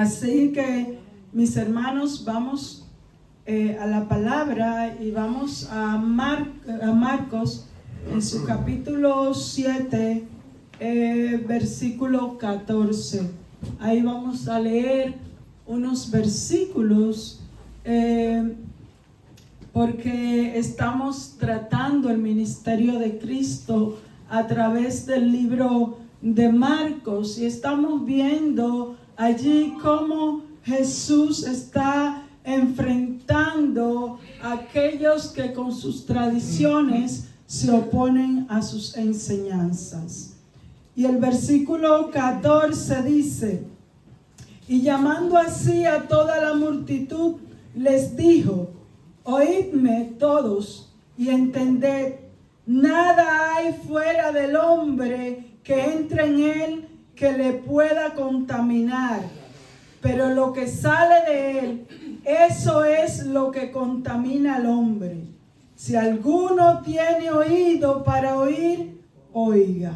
Así que, mis hermanos, vamos a la palabra y vamos a Marcos en su capítulo 7, versículo 14. Ahí vamos a leer unos versículos porque estamos tratando el ministerio de Cristo a través del libro de Marcos y estamos viendo allí cómo Jesús está enfrentando a aquellos que con sus tradiciones se oponen a sus enseñanzas. Y el versículo 14 dice: y llamando así a toda la multitud, les dijo: oídme todos y entended, nada hay fuera del hombre que entre en él que le pueda contaminar, pero lo que sale de él, eso es lo que contamina al hombre. Si alguno tiene oído para oír, oiga.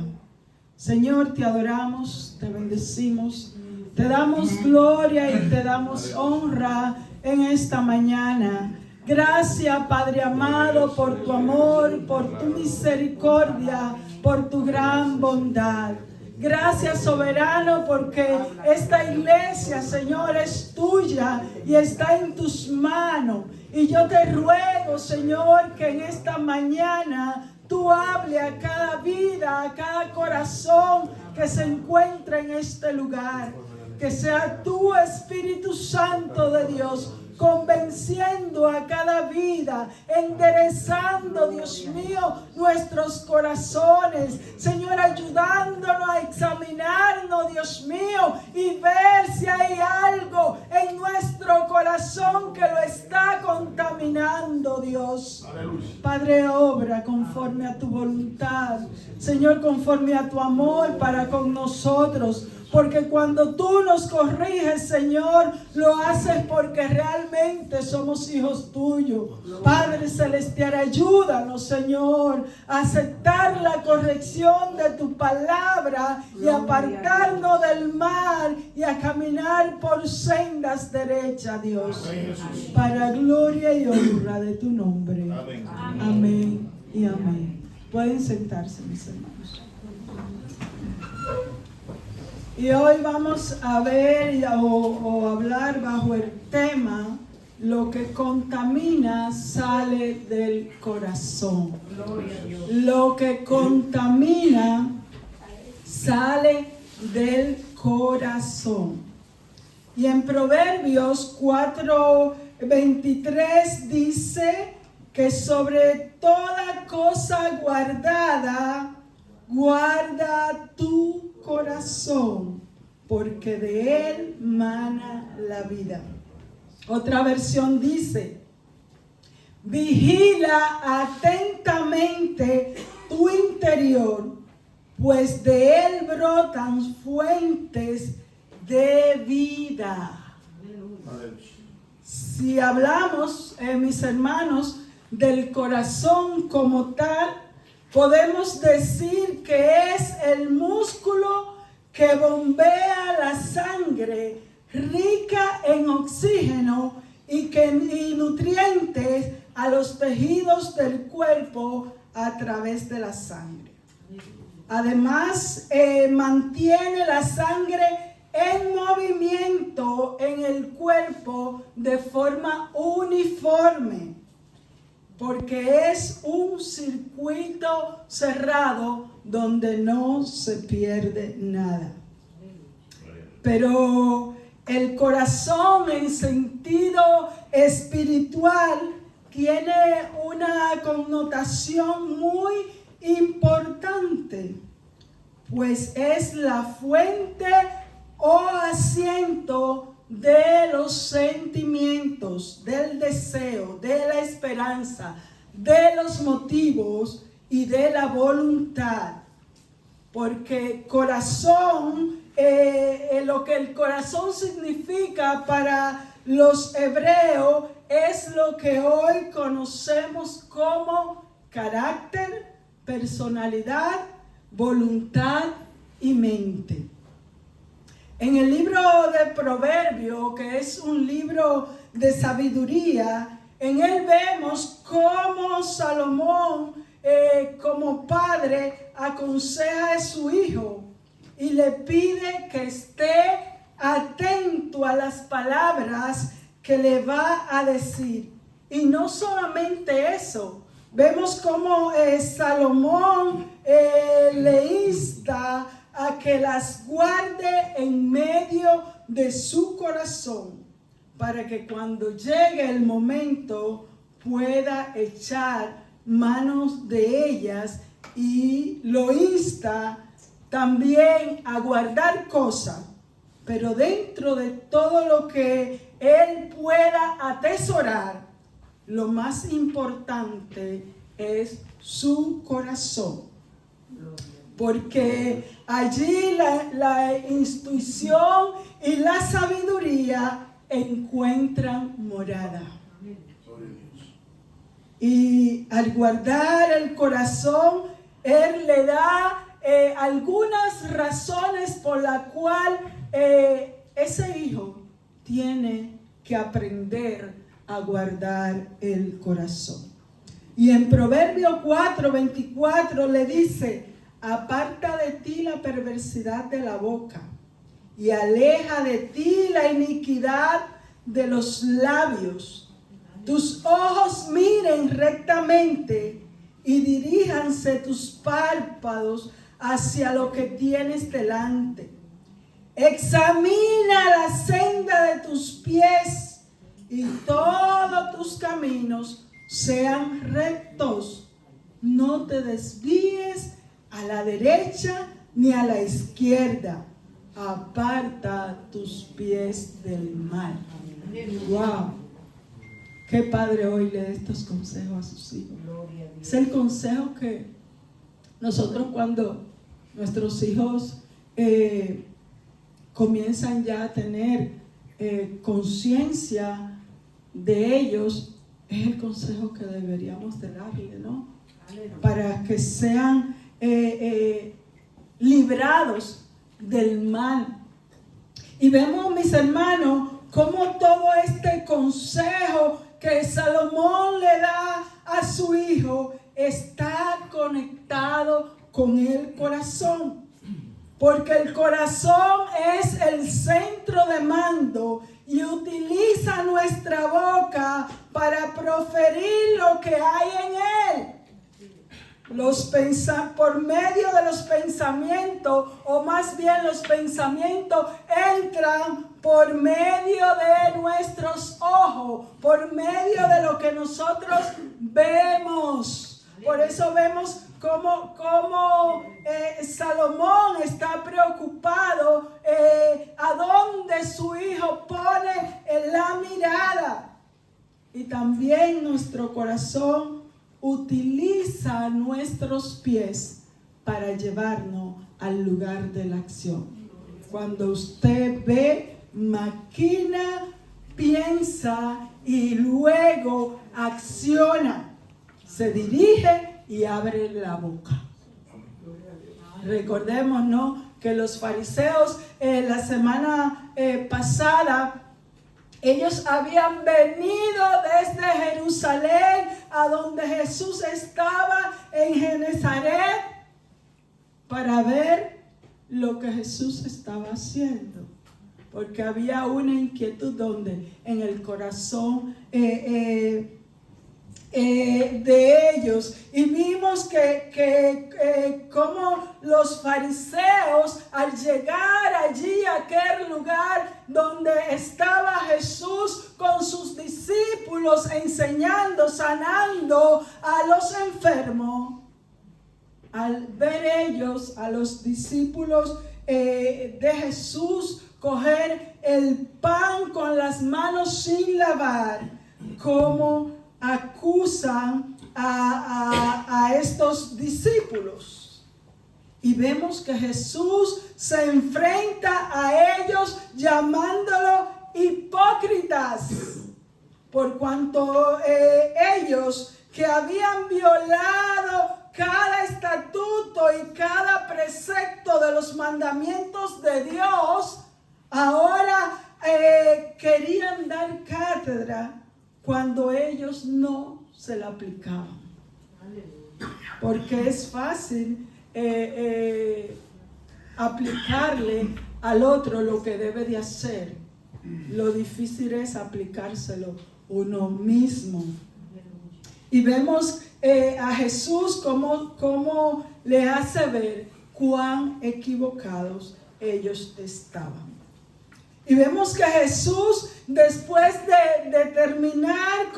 Señor, te adoramos, te bendecimos, te damos gloria y te damos honra en esta mañana. Gracias, Padre amado, por tu amor, por tu misericordia, por tu gran bondad. Gracias, soberano, porque esta iglesia, Señor, es tuya y está en tus manos. Y yo te ruego, Señor, que en esta mañana tú hable a cada vida, a cada corazón que se encuentra en este lugar. Que sea tu Espíritu Santo de Dios convenciendo a cada vida, enderezando, Dios mío, nuestros corazones, Señor, ayudándonos a examinarnos, Dios mío, y ver si hay algo en nuestro corazón que lo está contaminando, Dios. Aleluya. Padre, obra conforme a tu voluntad, Señor, conforme a tu amor para con nosotros. Porque cuando tú nos corriges, Señor, lo haces porque realmente somos hijos tuyos. Padre Celestial, ayúdanos, Señor, a aceptar la corrección de tu palabra y apartarnos del mal y a caminar por sendas derechas, Dios. Para gloria y honra de tu nombre. Amén. Amén y amén. Pueden sentarse, mis hermanos. Y hoy vamos a ver o hablar bajo el tema: lo que contamina sale del corazón. Lo que contamina sale del corazón. Y en Proverbios 4:23 dice que sobre toda cosa guardada, guarda tu corazón, porque de él mana la vida. Otra versión dice: vigila atentamente tu interior, pues de él brotan fuentes de vida. Si hablamos, mis hermanos, del corazón como tal, podemos decir que es el músculo que bombea la sangre rica en oxígeno y nutrientes a los tejidos del cuerpo a través de la sangre. Además, mantiene la sangre en movimiento en el cuerpo de forma uniforme, porque es un circuito cerrado donde no se pierde nada. Pero el corazón en sentido espiritual tiene una connotación muy importante, pues es la fuente o asiento de los sentimientos, del deseo, de la esperanza, de los motivos y de la voluntad. Porque corazón, lo que el corazón significa para los hebreos es lo que hoy conocemos como carácter, personalidad, voluntad y mente. En el libro de Proverbios, que es un libro de sabiduría, en él vemos cómo Salomón, como padre, aconseja a su hijo y le pide que esté atento a las palabras que le va a decir. Y no solamente eso, vemos cómo Salomón le insta a que las guarde en medio de su corazón, para que cuando llegue el momento pueda echar manos de ellas, y lo insta también a guardar cosas, pero dentro de todo lo que él pueda atesorar, lo más importante es su corazón. Porque allí la instrucción y la sabiduría encuentran morada. Y al guardar el corazón, él le da algunas razones por las cuales ese hijo tiene que aprender a guardar el corazón. Y en Proverbios 4:24 le dice: aparta de ti la perversidad de la boca y aleja de ti la iniquidad de los labios. Tus ojos miren rectamente y diríjanse tus párpados hacia lo que tienes delante. Examina la senda de tus pies y todos tus caminos sean rectos. No te desvíes a la derecha ni a la izquierda. Aparta tus pies del mal. Wow. Qué padre hoy lee estos consejos a sus hijos. Es el consejo que nosotros, cuando nuestros hijos comienzan ya a tener conciencia de ellos, es el consejo que deberíamos de darle, ¿no? Para que sean librados del mal. Y vemos, mis hermanos, cómo todo este consejo que Salomón le da a su hijo está conectado con el corazón. Porque el corazón es el centro de mando y utiliza nuestra boca para proferir lo que hay en él. Por medio de los pensamientos, o más bien los pensamientos entran por medio de nuestros ojos, por medio de lo que nosotros vemos. Por eso vemos cómo Salomón está preocupado a dónde su hijo pone la mirada. Y también nuestro corazón utiliza nuestros pies para llevarnos al lugar de la acción. Cuando usted ve, maquina, piensa y luego acciona. Se dirige y abre la boca. Recordemos, ¿no?, que los fariseos la semana pasada, ellos habían venido desde Jerusalén a donde Jesús estaba en Genezaret para ver lo que Jesús estaba haciendo. Porque había una inquietud donde en el corazón de ellos, y vimos que como los fariseos, al llegar allí a aquel lugar donde estaba Jesús con sus discípulos enseñando, sanando a los enfermos, al ver ellos a los discípulos de Jesús coger el pan con las manos sin lavar, como acusan a estos discípulos. Y vemos que Jesús se enfrenta a ellos llamándolos hipócritas, por cuanto ellos, que habían violado cada estatuto y cada precepto de los mandamientos de Dios, ahora querían dar cátedra cuando ellos no se la aplicaban. Porque es fácil aplicarle al otro lo que debe de hacer. Lo difícil es aplicárselo uno mismo. Y vemos a Jesús como le hace ver cuán equivocados ellos estaban. Y vemos que Jesús, después de terminar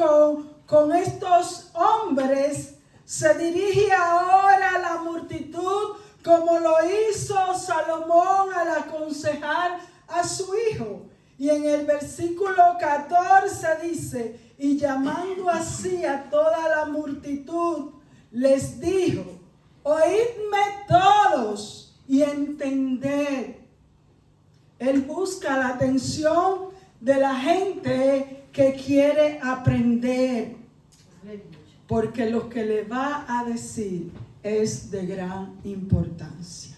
con estos hombres, se dirige ahora a la multitud como lo hizo Salomón al aconsejar a su hijo. Y en el versículo 14 dice, y llamando así a toda la multitud, les dijo, oídme todos y entended. Él busca la atención de la gente que quiere aprender, porque lo que le va a decir es de gran importancia.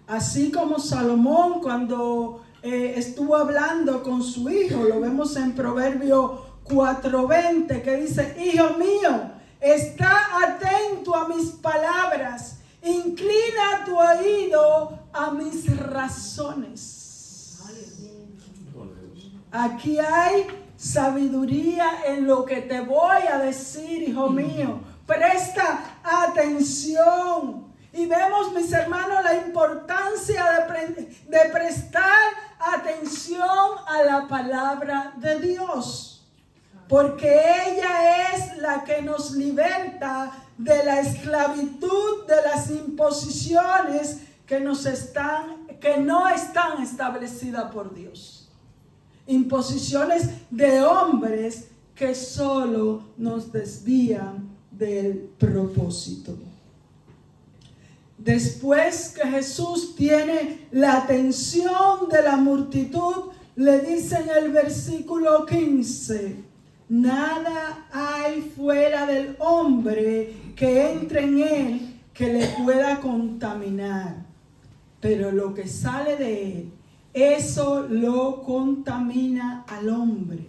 Así como Salomón cuando estuvo hablando con su hijo, lo vemos en Proverbio 4:20, que dice, hijo mío, está atento a mis palabras, inclina tu oído a mis razones. Aquí hay sabiduría en lo que te voy a decir, hijo mío. Presta atención. Y vemos, mis hermanos, la importancia de prestar atención a la palabra de Dios. Porque ella es la que nos liberta de la esclavitud, de las imposiciones que no están establecidas por Dios. Imposiciones de hombres que solo nos desvían del propósito. Después que Jesús tiene la atención de la multitud, le dice en el versículo 15, nada hay fuera del hombre que entre en él que le pueda contaminar, pero lo que sale de él, eso lo contamina al hombre.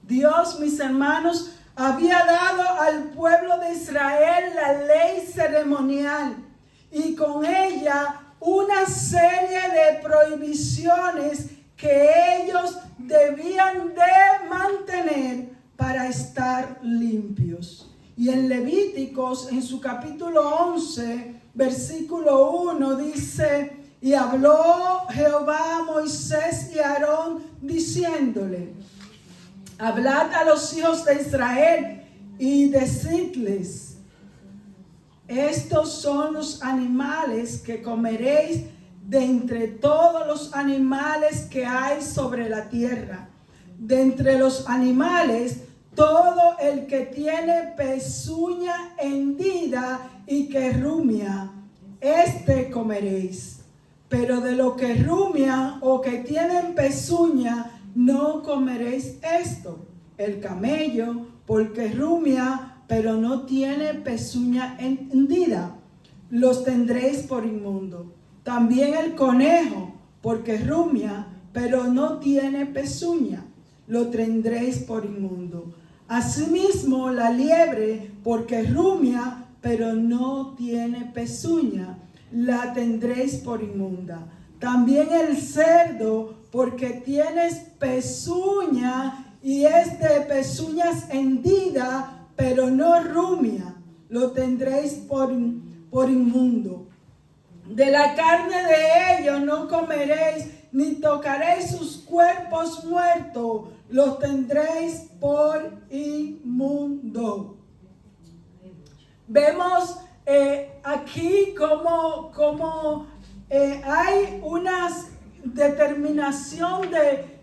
Dios, mis hermanos, había dado al pueblo de Israel la ley ceremonial y con ella una serie de prohibiciones que ellos debían de mantener para estar limpios. Y en Levíticos, en su capítulo 11, versículo 1, dice, y habló Jehová a Moisés y a Aarón diciéndole, hablad a los hijos de Israel y decidles, estos son los animales que comeréis de entre todos los animales que hay sobre la tierra. De entre los animales, todo el que tiene pezuña hendida y que rumia, este comeréis. Pero de lo que rumian o que tienen pezuña, no comeréis esto. El camello, porque rumia, pero no tiene pezuña hendida, los tendréis por inmundo. También el conejo, porque rumia, pero no tiene pezuña, lo tendréis por inmundo. Asimismo la liebre, porque rumia, pero no tiene pezuña, la tendréis por inmunda. También el cerdo, porque tienes pezuña y es de pezuñas hendida, pero no rumia, lo tendréis por inmundo. De la carne de ellos no comeréis, ni tocaréis sus cuerpos muertos, los tendréis por inmundo. Vemos aquí como hay una determinación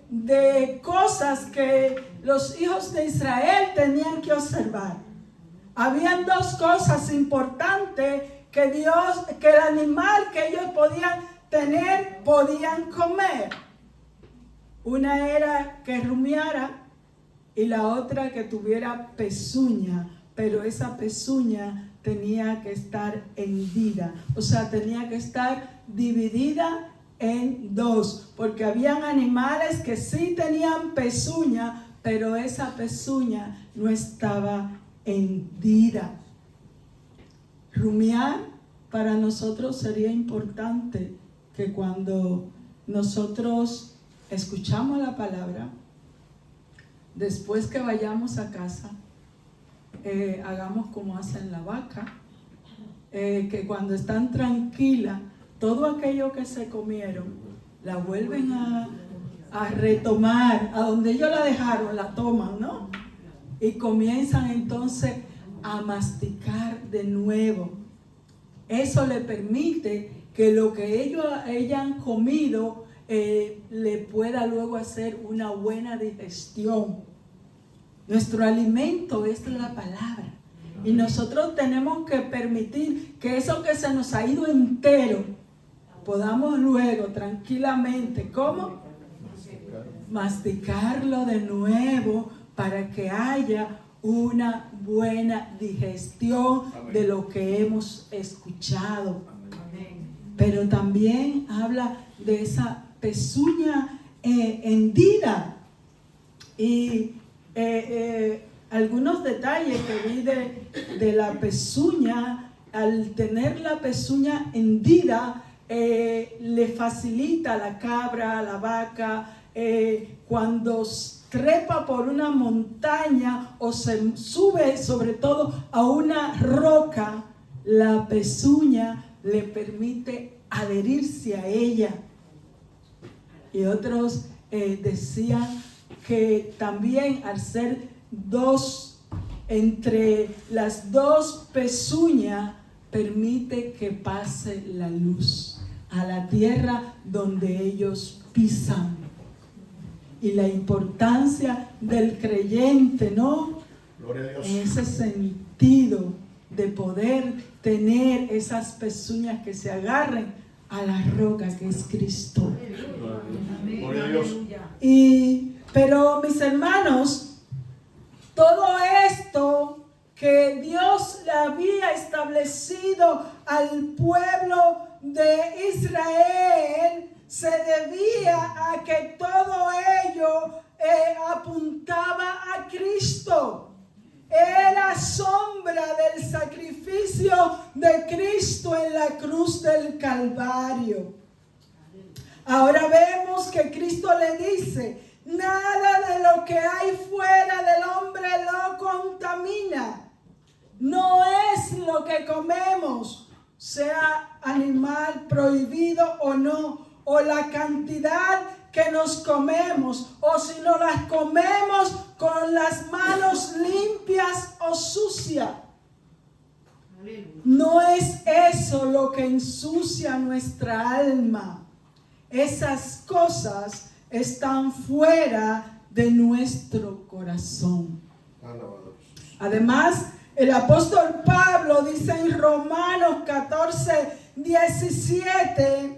de cosas que los hijos de Israel tenían que observar. Habían dos cosas importantes que el animal que ellos podían tener, podían comer. Una era que rumiara y la otra que tuviera pezuña, pero esa pezuña tenía que estar hendida, o sea, tenía que estar dividida en dos, porque habían animales que sí tenían pezuña, pero esa pezuña no estaba hendida. Rumiar para nosotros sería importante que cuando nosotros escuchamos la palabra, después que vayamos a casa, hagamos como hacen la vaca, que cuando están tranquilas, todo aquello que se comieron, la vuelven a retomar, a donde ellos la dejaron, la toman, ¿no? Y comienzan entonces a masticar de nuevo. Eso le permite que lo que ellos hayan comido le pueda luego hacer una buena digestión. Nuestro alimento es la palabra. Y nosotros tenemos que permitir que eso que se nos ha ido entero, podamos luego tranquilamente, ¿cómo? Masticarlo de nuevo para que haya una buena digestión de lo que hemos escuchado. Pero también habla de esa pezuña hendida. Y algunos detalles que vi de la pezuña, al tener la pezuña hendida, le facilita a la cabra, a la vaca, cuando trepa por una montaña o se sube sobre todo a una roca, la pezuña le permite adherirse a ella. Y otros decían que también al ser dos, entre las dos pezuñas, permite que pase la luz a la tierra donde ellos pisan. Y la importancia del creyente, ¿no? Gloria a Dios. En ese sentido de poder tener esas pezuñas que se agarren a la roca que es Cristo. Gloria a Dios. Pero mis hermanos, todo esto que Dios le había establecido al pueblo de Israel se debía a que todo ello apuntaba a Cristo. Era sombra del sacrificio de Cristo en la cruz del Calvario. Ahora vemos que Cristo le dice: nada de lo que hay fuera del hombre lo contamina. No es lo que comemos, sea animal prohibido o no, o la cantidad que nos comemos, o si no las comemos con las manos limpias o sucias. No es eso lo que ensucia nuestra alma. Esas cosas están fuera de nuestro corazón. Además, el apóstol Pablo dice en Romanos 14:17,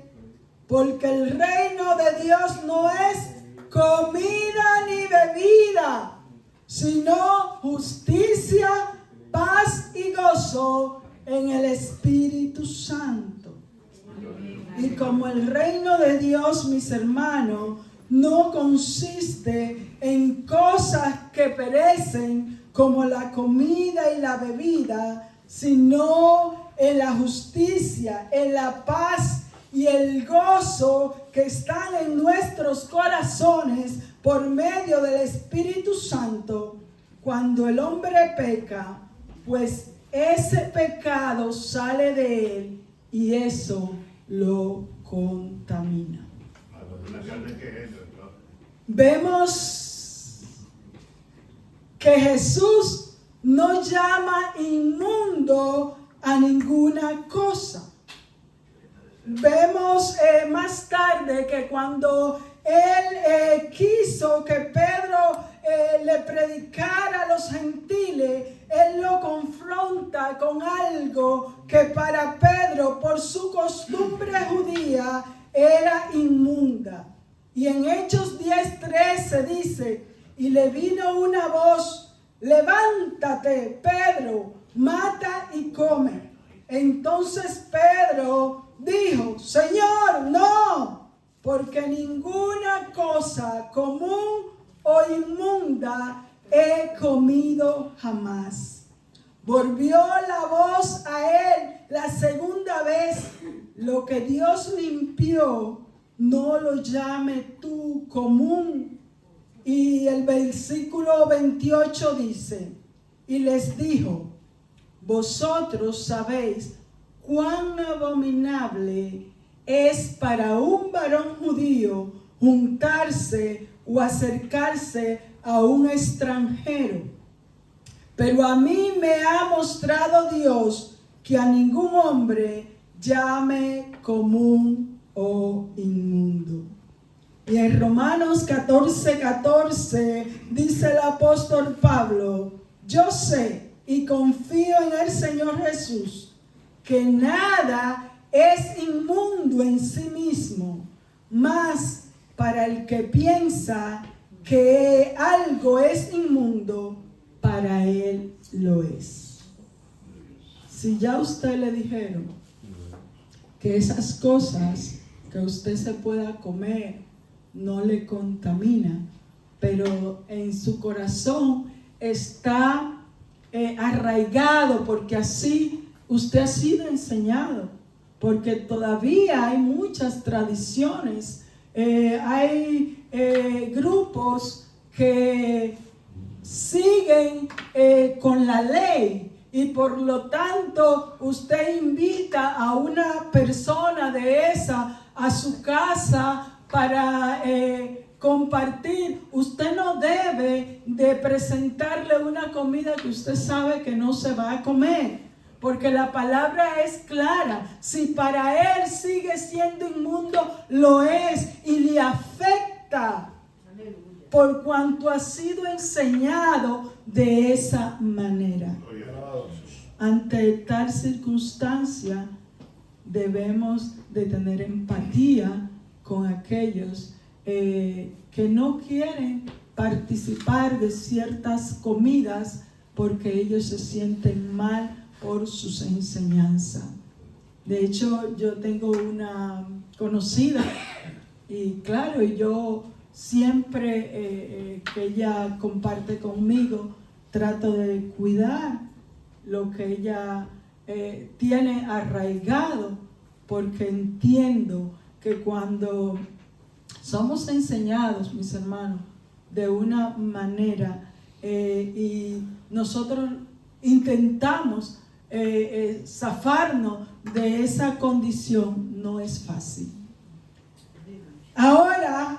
porque el reino de Dios no es comida ni bebida, sino justicia, paz y gozo en el Espíritu Santo. Y como el reino de Dios, mis hermanos, no consiste en cosas que perecen como la comida y la bebida, sino en la justicia, en la paz y el gozo que están en nuestros corazones por medio del Espíritu Santo. Cuando el hombre peca, pues ese pecado sale de él y eso lo contamina. Vemos que Jesús no llama inmundo a ninguna cosa. Vemos más tarde que cuando él quiso que Pedro le predicara a los gentiles, él lo confronta con algo que para Pedro, por su costumbre judía, era inmunda. Y en Hechos 10:13 dice: y le vino una voz: levántate, Pedro, mata y come. Entonces Pedro dijo: Señor, no, porque ninguna cosa común o inmunda he comido jamás. Volvió la voz a él la segunda vez: lo que Dios limpió, no lo llame tú común. Y el versículo 28 dice: y les dijo: vosotros sabéis cuán abominable es para un varón judío juntarse o acercarse a un extranjero. Pero a mí me ha mostrado Dios que a ningún hombre llame común o inmundo. Y en Romanos 14:14 dice el apóstol Pablo: yo sé y confío en el Señor Jesús que nada es inmundo en sí mismo, mas para el que piensa que algo es inmundo, para él lo es. Si ya a usted le dijeron que esas cosas que usted se pueda comer no le contamina, pero en su corazón está arraigado, porque así usted ha sido enseñado, porque todavía hay muchas tradiciones, hay grupos que siguen con la ley, y por lo tanto usted invita a una persona de esa a su casa para compartir. Usted no debe de presentarle una comida que usted sabe que no se va a comer, porque la palabra es clara: si para él sigue siendo inmundo, lo es y le afecta, por cuanto ha sido enseñado de esa manera. Ante tal circunstancia debemos de tener empatía con aquellos que no quieren participar de ciertas comidas porque ellos se sienten mal por sus enseñanzas. De hecho, yo tengo una conocida, y claro, yo siempre que ella comparte conmigo, trato de cuidar lo que ella tiene arraigado, porque entiendo que cuando somos enseñados, mis hermanos, de una manera y nosotros intentamos zafarnos de esa condición, no es fácil. Ahora,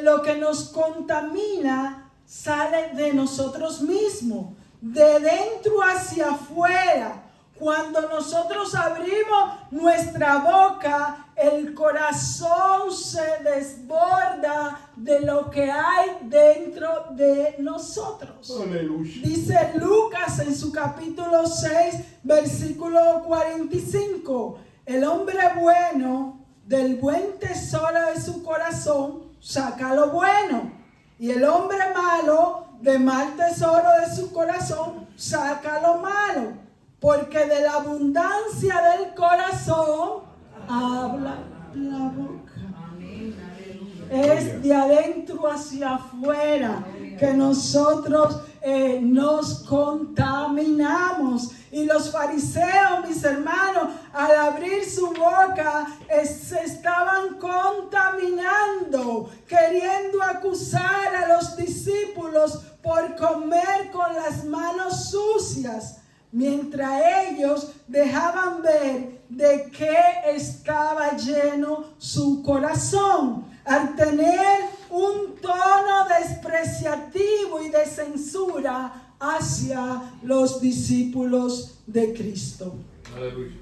lo que nos contamina sale de nosotros mismos, de dentro hacia afuera. Cuando nosotros abrimos nuestra boca, el corazón se desborda de lo que hay dentro de nosotros. Aleluya. Dice Lucas en su capítulo 6, versículo 45: el hombre bueno del buen tesoro de su corazón saca lo bueno, y el hombre malo del mal tesoro de su corazón saca lo malo, porque de la abundancia del corazón habla la boca. Es de adentro hacia afuera que nosotros nos contaminamos. Y los fariseos, mis hermanos, al abrir su boca, se estaban contaminando, queriendo acusar a los discípulos por comer con las manos sucias, mientras ellos dejaban ver de qué estaba lleno su corazón, al tener un tono despreciativo y de censura hacia los discípulos de Cristo. Aleluya.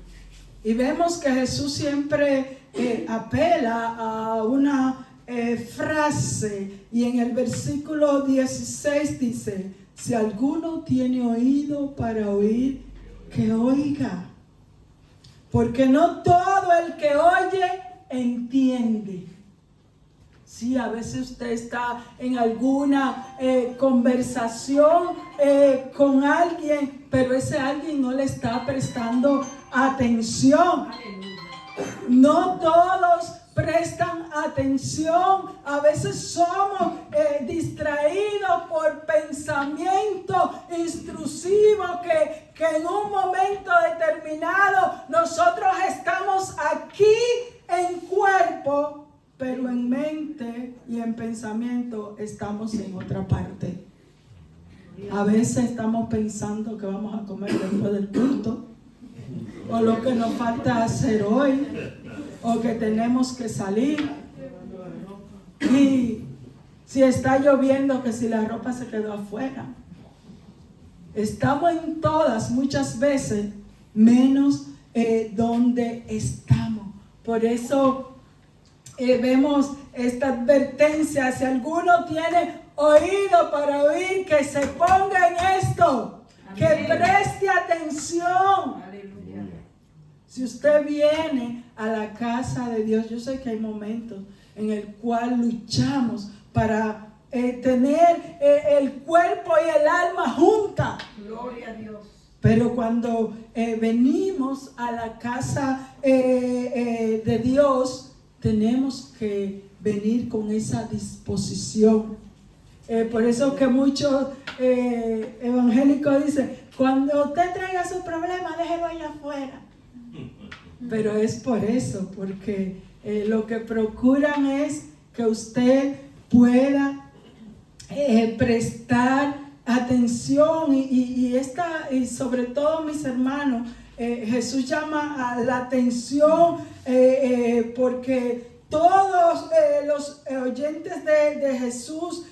Y vemos que Jesús siempre apela a una frase, y en el versículo 16 dice: si alguno tiene oído para oír, que oiga, porque no todo el que oye entiende. Sí, a veces usted está en alguna conversación con alguien, pero ese alguien no le está prestando atención. No todos prestan atención atención, a veces somos distraídos por pensamientos intrusivos que en un momento determinado nosotros estamos aquí en cuerpo, pero en mente y en pensamiento estamos en otra parte. A veces estamos pensando que vamos a comer después del culto, o lo que nos falta hacer hoy, o que tenemos que salir. Y si está lloviendo, que si la ropa se quedó afuera. Estamos en todas, muchas veces, menos donde estamos. Por eso vemos esta advertencia: si alguno tiene oído para oír, que se ponga en esto. Amén. Que preste atención. Aleluya. Si usted viene a la casa de Dios, yo sé que hay momentos en el cual luchamos para tener el cuerpo y el alma juntas. Gloria a Dios. Pero cuando venimos a la casa de Dios, tenemos que venir con esa disposición. Por eso que muchos evangélicos dicen: cuando usted traiga su problema, déjelo allá afuera. Pero es por eso, porque lo que procuran es que usted pueda prestar atención y sobre todo, mis hermanos, Jesús llama a la atención porque todos los oyentes de Jesús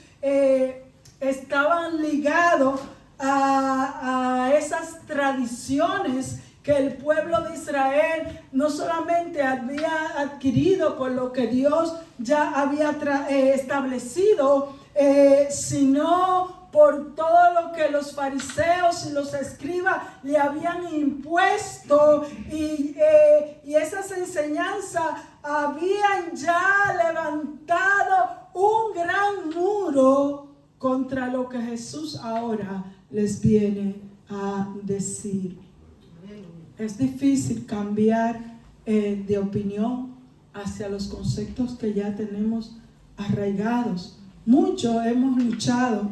estaban ligados a esas tradiciones que el pueblo de Israel no solamente había adquirido por lo que Dios ya había establecido, sino por todo lo que los fariseos y los escribas le habían impuesto, y esas enseñanzas habían ya levantado un gran muro contra lo que Jesús ahora les viene a decir. Es difícil cambiar de opinión hacia los conceptos que ya tenemos arraigados. Muchos hemos luchado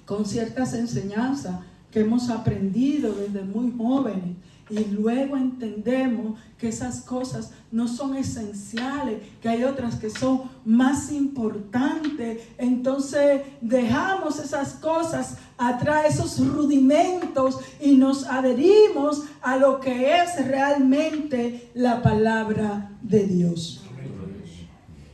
con ciertas enseñanzas que hemos aprendido desde muy jóvenes, y luego entendemos que esas cosas no son esenciales, que hay otras que son más importantes. Entonces dejamos esas cosas atrás, esos rudimentos, y nos adherimos a lo que es realmente la palabra de Dios.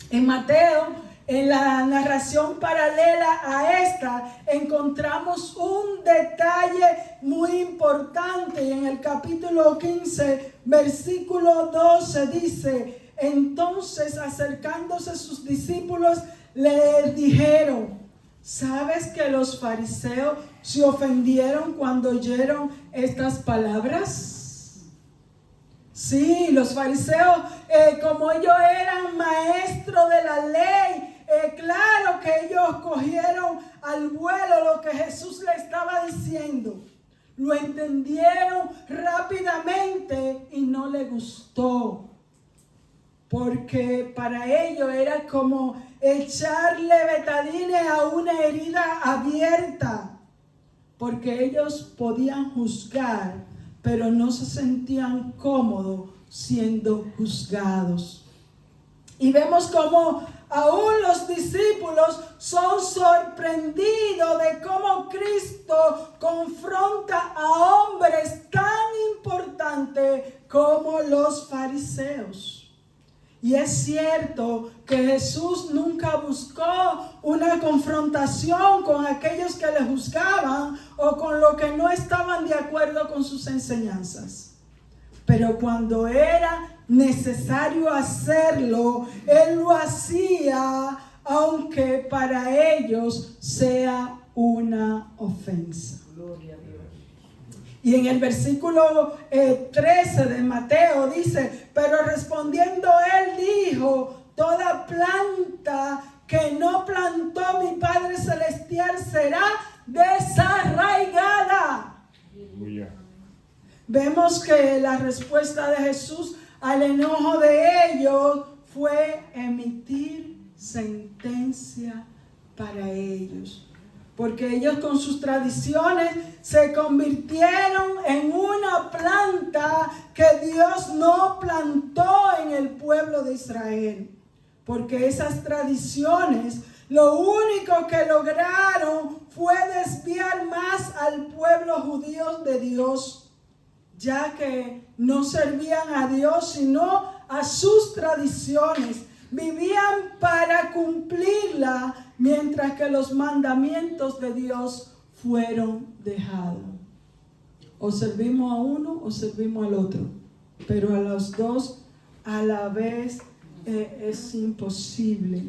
En Mateo, en la narración paralela a esta, encontramos un detalle muy importante. Y en el capítulo 15, versículo 12 dice: entonces, acercándose sus discípulos, le dijeron: ¿sabes que los fariseos se ofendieron cuando oyeron estas palabras? Sí, los fariseos, como ellos eran maestros de la ley, claro que ellos cogieron al vuelo lo que Jesús le estaba diciendo. Lo entendieron rápidamente y no les gustó, porque para ellos era como echarle betadine a una herida abierta, porque ellos podían juzgar, pero no se sentían cómodos siendo juzgados. Y vemos cómo aún los discípulos son sorprendidos de cómo Cristo confronta a hombres tan importantes como los fariseos. Y es cierto que Jesús nunca buscó una confrontación con aquellos que le juzgaban o con los que no estaban de acuerdo con sus enseñanzas. Pero cuando era necesario hacerlo, Él lo hacía, aunque para ellos sea una ofensa. Gloria a Dios. Y en el versículo 13 de Mateo dice: pero respondiendo él dijo: toda planta que no plantó mi Padre Celestial será desarraigada. Aleluya. Vemos que la respuesta de Jesús al enojo de ellos fue emitir sentencia para ellos. Porque ellos con sus tradiciones se convirtieron en una planta que Dios no plantó en el pueblo de Israel. Porque esas tradiciones lo único que lograron fue desviar más al pueblo judío de Dios, ya que no servían a Dios sino a sus tradiciones. Vivían para cumplirla, mientras que los mandamientos de Dios fueron dejados. O servimos a uno o servimos al otro, pero a los dos a la vez es imposible.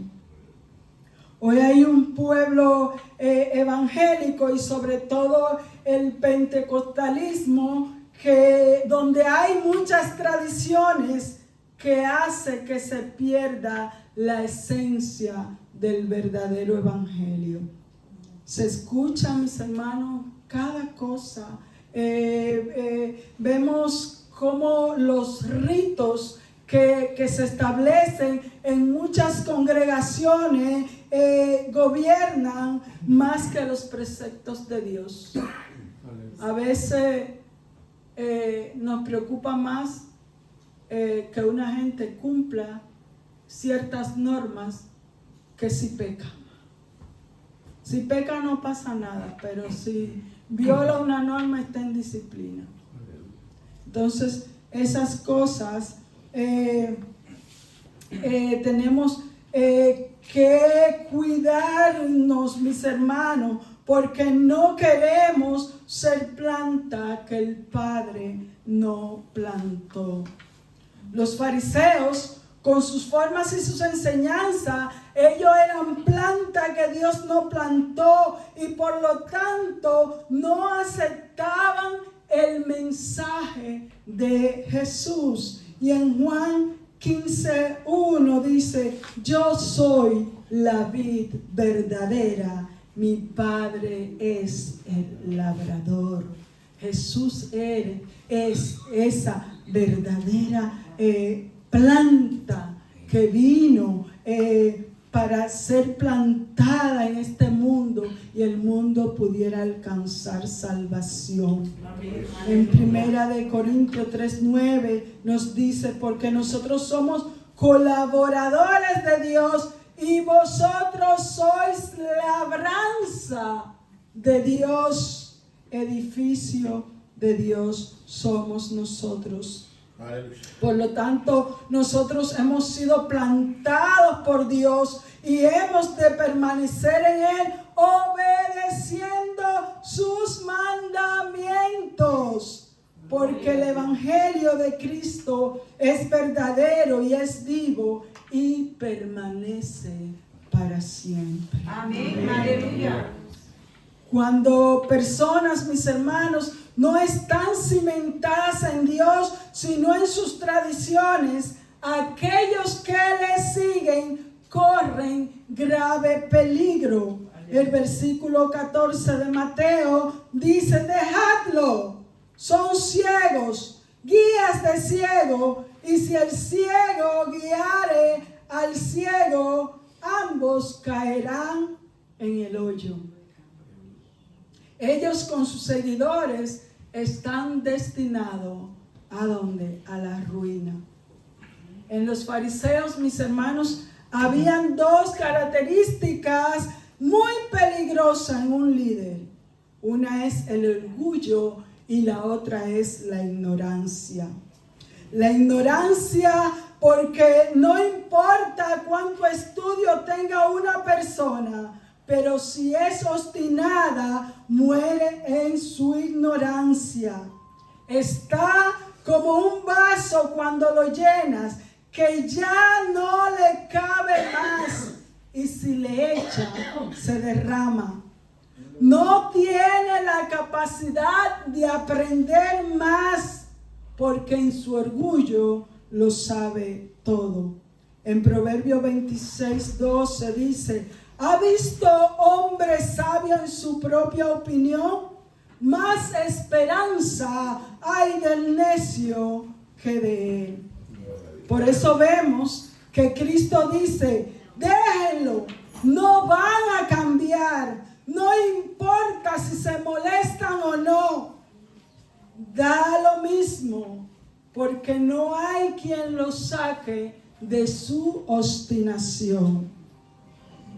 Hoy hay un pueblo evangélico y sobre todo el pentecostalismo donde hay muchas tradiciones que hace que se pierda la esencia del verdadero evangelio. Se escucha, mis hermanos, cada cosa. Vemos cómo los ritos que se establecen en muchas congregaciones gobiernan más que los preceptos de Dios. A veces nos preocupa más que una gente cumpla ciertas normas que si peca. Si peca no pasa nada, pero si viola una norma está en disciplina. Entonces, esas cosas tenemos que cuidarnos, mis hermanos, porque no queremos ser planta que el Padre no plantó. Los fariseos, con sus formas y sus enseñanzas, ellos eran planta que Dios no plantó y por lo tanto no aceptaban el mensaje de Jesús. Y en Juan 15:1 dice: yo soy la vid verdadera, mi Padre es el labrador. Jesús es esa verdadera planta que vino para ser plantada en este mundo y el mundo pudiera alcanzar salvación. Amén. En 1 Corintios 3:9 nos dice: porque nosotros somos colaboradores de Dios y vosotros sois labranza de Dios, edificio de Dios somos nosotros. Por lo tanto, nosotros hemos sido plantados por Dios y hemos de permanecer en Él, obedeciendo sus mandamientos. Porque el Evangelio de Cristo es verdadero y es vivo y permanece para siempre. Amén. Aleluya. Cuando personas, mis hermanos, no están cimentadas en Dios, sino en sus tradiciones, aquellos que le siguen corren grave peligro. El versículo 14 de Mateo dice: dejadlo, son ciegos, guías de ciego, y si el ciego guiare al ciego, ambos caerán en el hoyo. Ellos con sus seguidores están destinados ¿a dónde? A la ruina. En los fariseos, mis hermanos, habían dos características muy peligrosas en un líder. Una es el orgullo y la otra es la ignorancia. La ignorancia, porque no importa cuánto estudio tenga una persona, pero si es obstinada, muere en su ignorancia. Está como un vaso cuando lo llenas, que ya no le cabe más, y si le echa, se derrama. No tiene la capacidad de aprender más, porque en su orgullo lo sabe todo. En Proverbios 26:12 dice: ¿ha visto hombre sabio en su propia opinión? Más esperanza hay del necio que de él. Por eso vemos que Cristo dice, déjenlo, no van a cambiar, no importa si se molestan o no, da lo mismo, porque no hay quien los saque de su obstinación.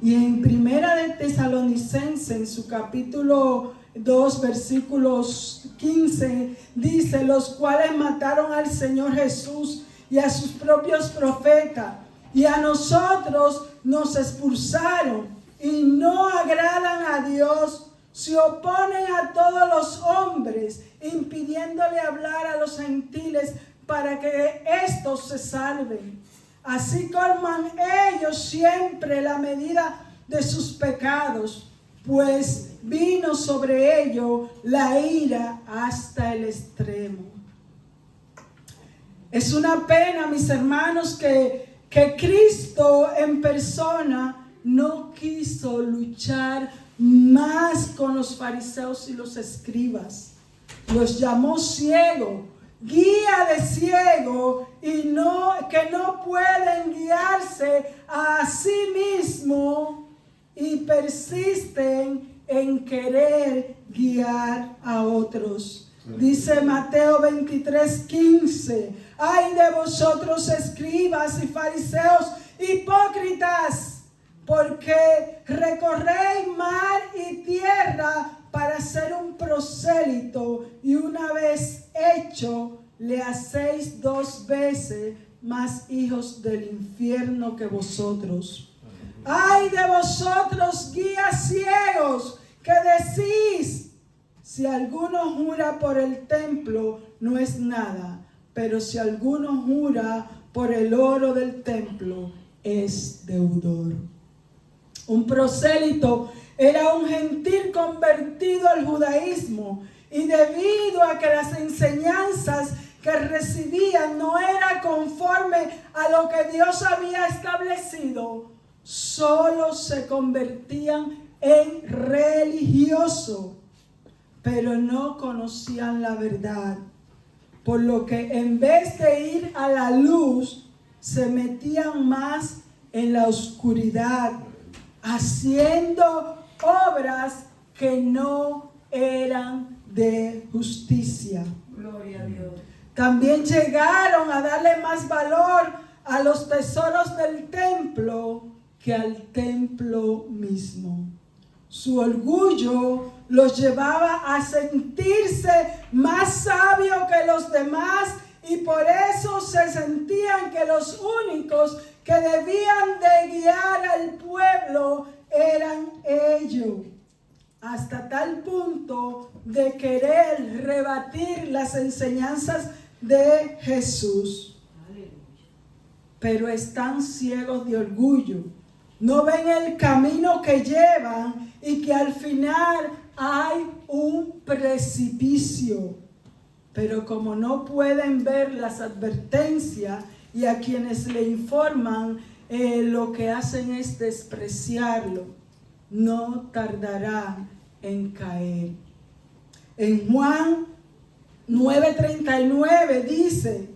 Y en Primera de Tesalonicenses, en su capítulo 2, versículos 15, dice, los cuales mataron al Señor Jesús y a sus propios profetas, y a nosotros nos expulsaron, y no agradan a Dios, se oponen a todos los hombres, impidiéndole hablar a los gentiles para que éstos se salven. Así colman ellos siempre la medida de sus pecados, pues vino sobre ellos la ira hasta el extremo. Es una pena, mis hermanos, que Cristo en persona no quiso luchar más con los fariseos y los escribas. Los llamó ciegos, guía de ciego, y que no pueden guiarse a sí mismos y persisten en querer guiar a otros. Dice Mateo 23:15, ay de vosotros escribas y fariseos hipócritas, porque recorréis mar y tierra para ser un prosélito, y una vez hecho le hacéis 2 veces más hijos del infierno que vosotros. Ay de vosotros, guías ciegos, que decís, si alguno jura por el templo, no es nada, pero si alguno jura por el oro del templo, es deudor. Un prosélito era un gentil convertido al judaísmo, y debido a que las enseñanzas que recibían no eran conforme a lo que Dios había establecido, solo se convertían en religiosos, pero no conocían la verdad, por lo que en vez de ir a la luz, se metían más en la oscuridad, haciendo obras que no eran de justicia. Gloria a Dios. También llegaron a darle más valor a los tesoros del templo que al templo mismo. Su orgullo los llevaba a sentirse más sabios que los demás, y por eso se sentían que los únicos que debían de guiar al pueblo eran ellos, hasta tal punto de querer rebatir las enseñanzas de Jesús. Pero están ciegos de orgullo, no ven el camino que llevan y que al final hay un precipicio. Pero como no pueden ver las advertencias y a quienes le informan, lo que hacen es despreciarlo, no tardarán en caer. En Juan 9:39 dice,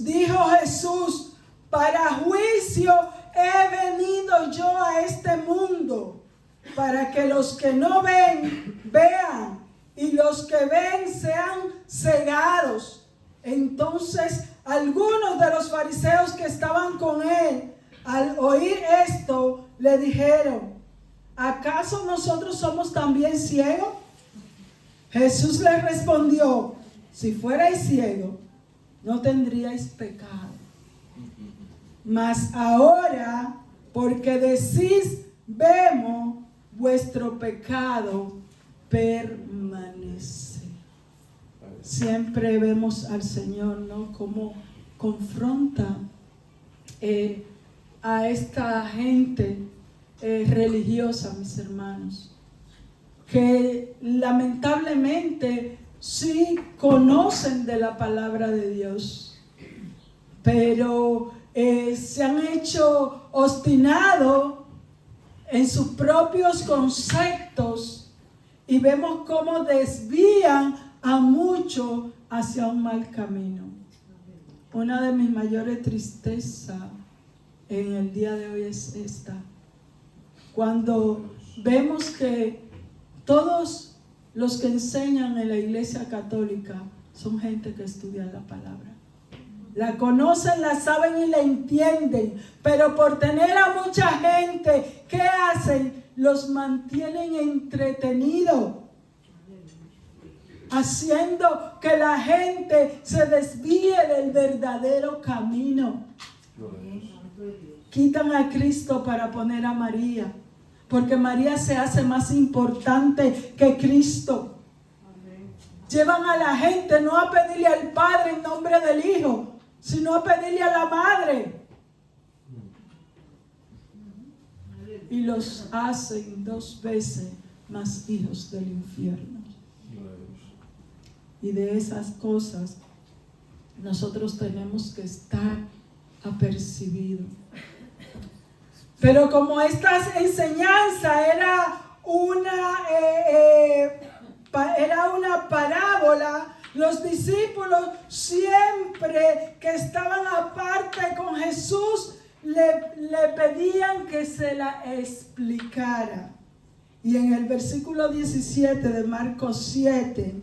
dijo Jesús, para juicio he venido yo a este mundo, para que los que no ven, vean, y los que ven sean cegados. Entonces algunos de los fariseos que estaban con él, al oír esto, le dijeron, ¿acaso nosotros somos también ciegos? Jesús les respondió, si fuerais ciegos, no tendríais pecado. Mas ahora, porque decís, vemos, vuestro pecado permanece. Siempre vemos al Señor, ¿no?, cómo confronta a esta gente religiosa, mis hermanos, que lamentablemente sí conocen de la palabra de Dios, pero se han hecho obstinados en sus propios conceptos, y vemos cómo desvían a muchos hacia un mal camino. Una de mis mayores tristezas en el día de hoy es esta. Cuando vemos que todos los que enseñan en la Iglesia Católica son gente que estudia la palabra. La conocen, la saben y la entienden, pero por tener a mucha gente, ¿qué hacen? Los mantienen entretenidos, haciendo que la gente se desvíe del verdadero camino. Quitan a Cristo para poner a María, porque María se hace más importante que Cristo. Llevan a la gente no a pedirle al Padre en nombre del Hijo, sino a pedirle a la Madre. Y los hacen 2 veces más hijos del infierno. Y de esas cosas nosotros tenemos que estar apercibidos. Pero como esta enseñanza era una parábola, los discípulos siempre que estaban aparte con Jesús le pedían que se la explicara. Y en el versículo 17 de Marcos 7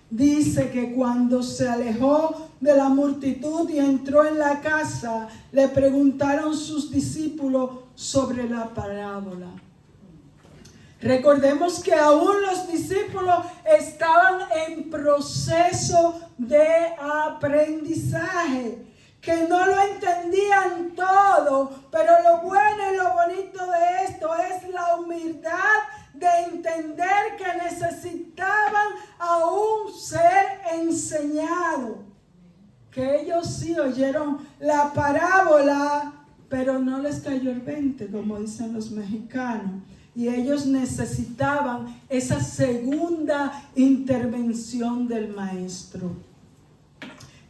dice que cuando se alejó de la multitud y entró en la casa, le preguntaron sus discípulos sobre la parábola. Recordemos que aún los discípulos estaban en proceso de aprendizaje, que no lo entendían todo, pero lo bueno y lo bonito de esto es la humildad de entender que necesitaban aún ser enseñados. Que ellos sí oyeron la parábola, pero no les cayó el 20, como dicen los mexicanos. Y ellos necesitaban esa segunda intervención del maestro.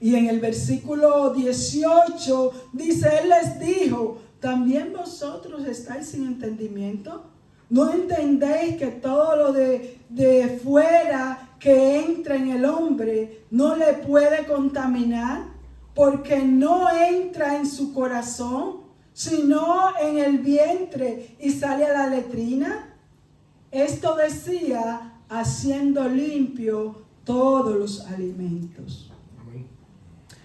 Y en el versículo 18 dice, Él les dijo, ¿también vosotros estáis sin entendimiento? ¿No entendéis que todo lo de fuera que entra en el hombre no le puede contaminar? Porque no entra en su corazón, sino en el vientre y sale a la letrina. Esto decía, haciendo limpio todos los alimentos.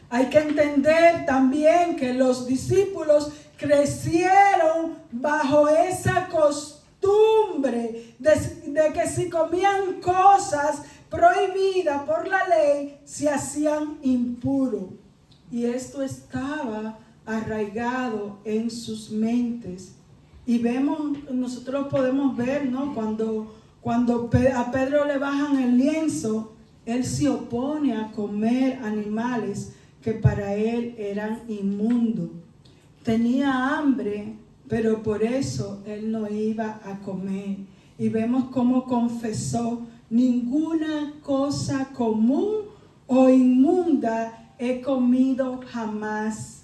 Hay que entender también que los discípulos crecieron bajo esa costumbre de que si comían cosas prohibidas por la ley, se hacían impuros. Y esto estaba arraigado en sus mentes. Y nosotros podemos ver, ¿no? Cuando a Pedro le bajan el lienzo, él se opone a comer animales que para él eran inmundos. Tenía hambre, pero por eso él no iba a comer. Y vemos cómo confesó, ninguna cosa común o inmunda he comido jamás.